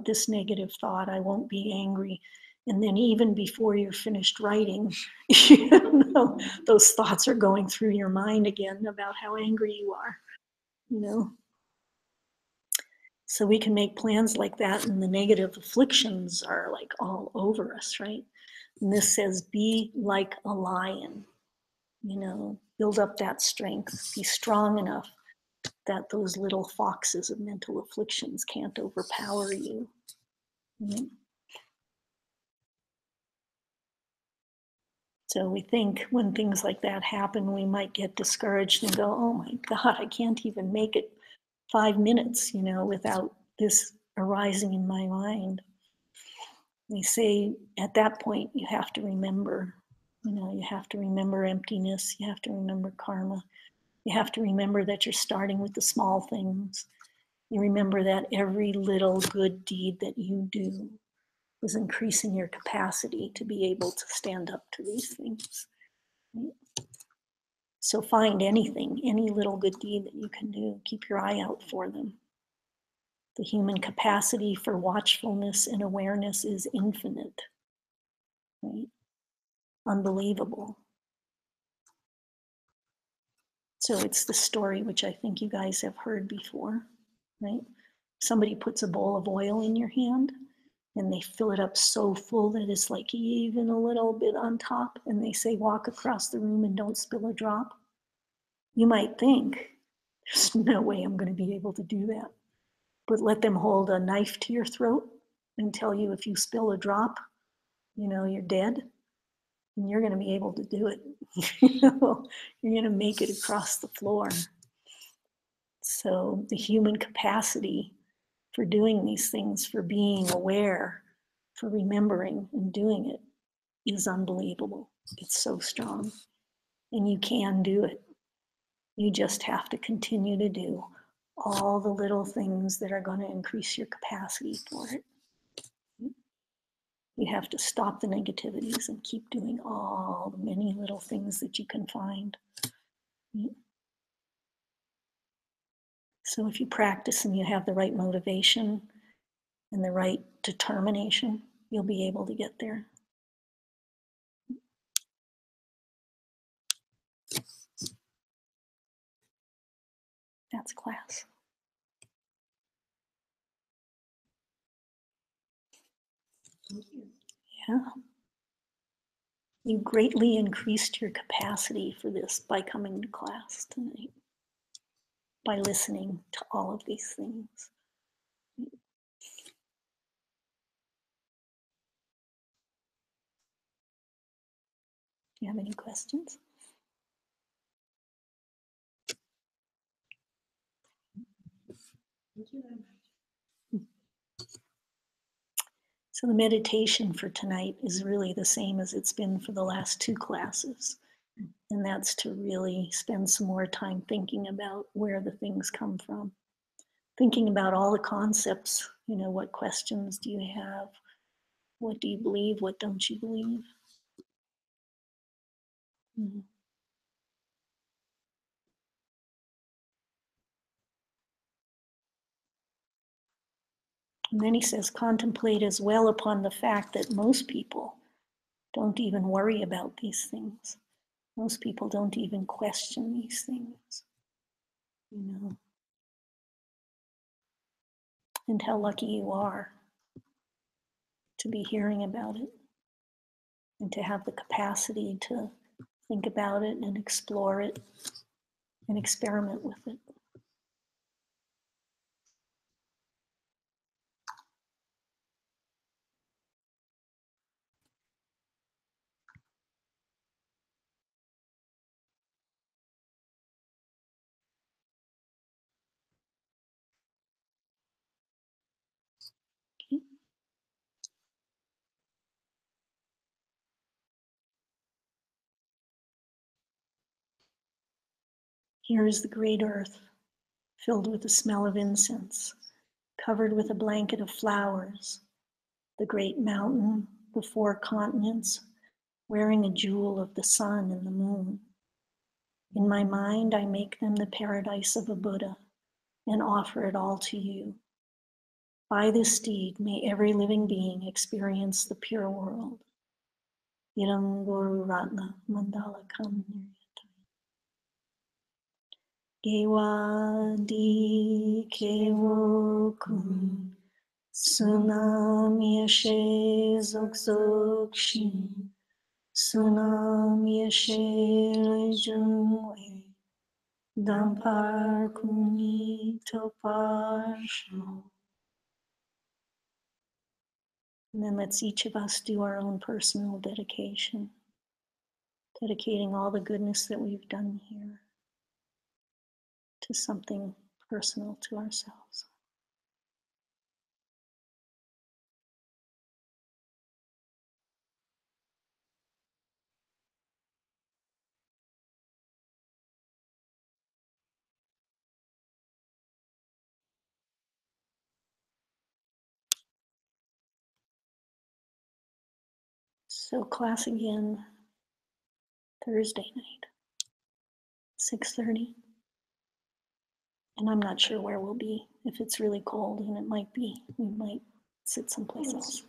this negative thought, I won't be angry. And then even before you're finished writing, those thoughts are going through your mind again about how angry you are, So we can make plans like that, and the negative afflictions are like all over us, right? And this says, be like a lion, build up that strength, be strong enough that those little foxes of mental afflictions can't overpower you. So we think when things like that happen, we might get discouraged and go, oh my God, I can't even make it 5 minutes, without this arising in my mind. They say at that point, you have to remember, you have to remember emptiness, you have to remember karma, you have to remember that you're starting with the small things. You remember that every little good deed that you do is increasing your capacity to be able to stand up to these things. Right? So find anything, any little good deed that you can do, keep your eye out for them. The human capacity for watchfulness and awareness is infinite, right? Unbelievable. So it's the story which I think you guys have heard before, right? Somebody puts a bowl of oil in your hand and they fill it up so full that it's like even a little bit on top, and they say, walk across the room and don't spill a drop. You might think, there's no way I'm going to be able to do that. But let them hold a knife to your throat and tell you if you spill a drop, you're dead, and you're going to be able to do it. You're going to make it across the floor. So the human capacity for doing these things, for being aware, for remembering and doing it is unbelievable. It's so strong. And you can do it. You just have to continue to do all the little things that are going to increase your capacity for it. You have to stop the negativities and keep doing all the many little things that you can find. So if you practice and you have the right motivation and the right determination, you'll be able to get there. That's class. Thank you. Yeah. You greatly increased your capacity for this by coming to class tonight, by listening to all of these things. Do you have any questions? Thank you very much. So the meditation for tonight is really the same as it's been for the last two classes. And that's to really spend some more time thinking about where the things come from. Thinking about all the concepts, what questions do you have? What do you believe? What don't you believe? Mm-hmm. And then he says, contemplate as well upon the fact that most people don't even worry about these things. Most people don't even question these things, And how lucky you are to be hearing about it and to have the capacity to think about it and explore it and experiment with it. Okay. Here is the great earth, filled with the smell of incense, covered with a blanket of flowers, the great mountain, the four continents, wearing a jewel of the sun and the moon. In my mind, I make them the paradise of a Buddha and offer it all to you. By this deed, may every living being experience the pure world. Idam Guru Ratna Mandala Kam Gewa Di Kewo Kun Sunam Yashe Zok Zok Shin Sunam Yashe Jungwe Dampar Kuni Topar Shmo. And then let's each of us do our own personal dedication, dedicating all the goodness that we've done here to something personal to ourselves. So class again Thursday night, 6:30. And I'm not sure where we'll be. If it's really cold, and it might be, we might sit someplace else.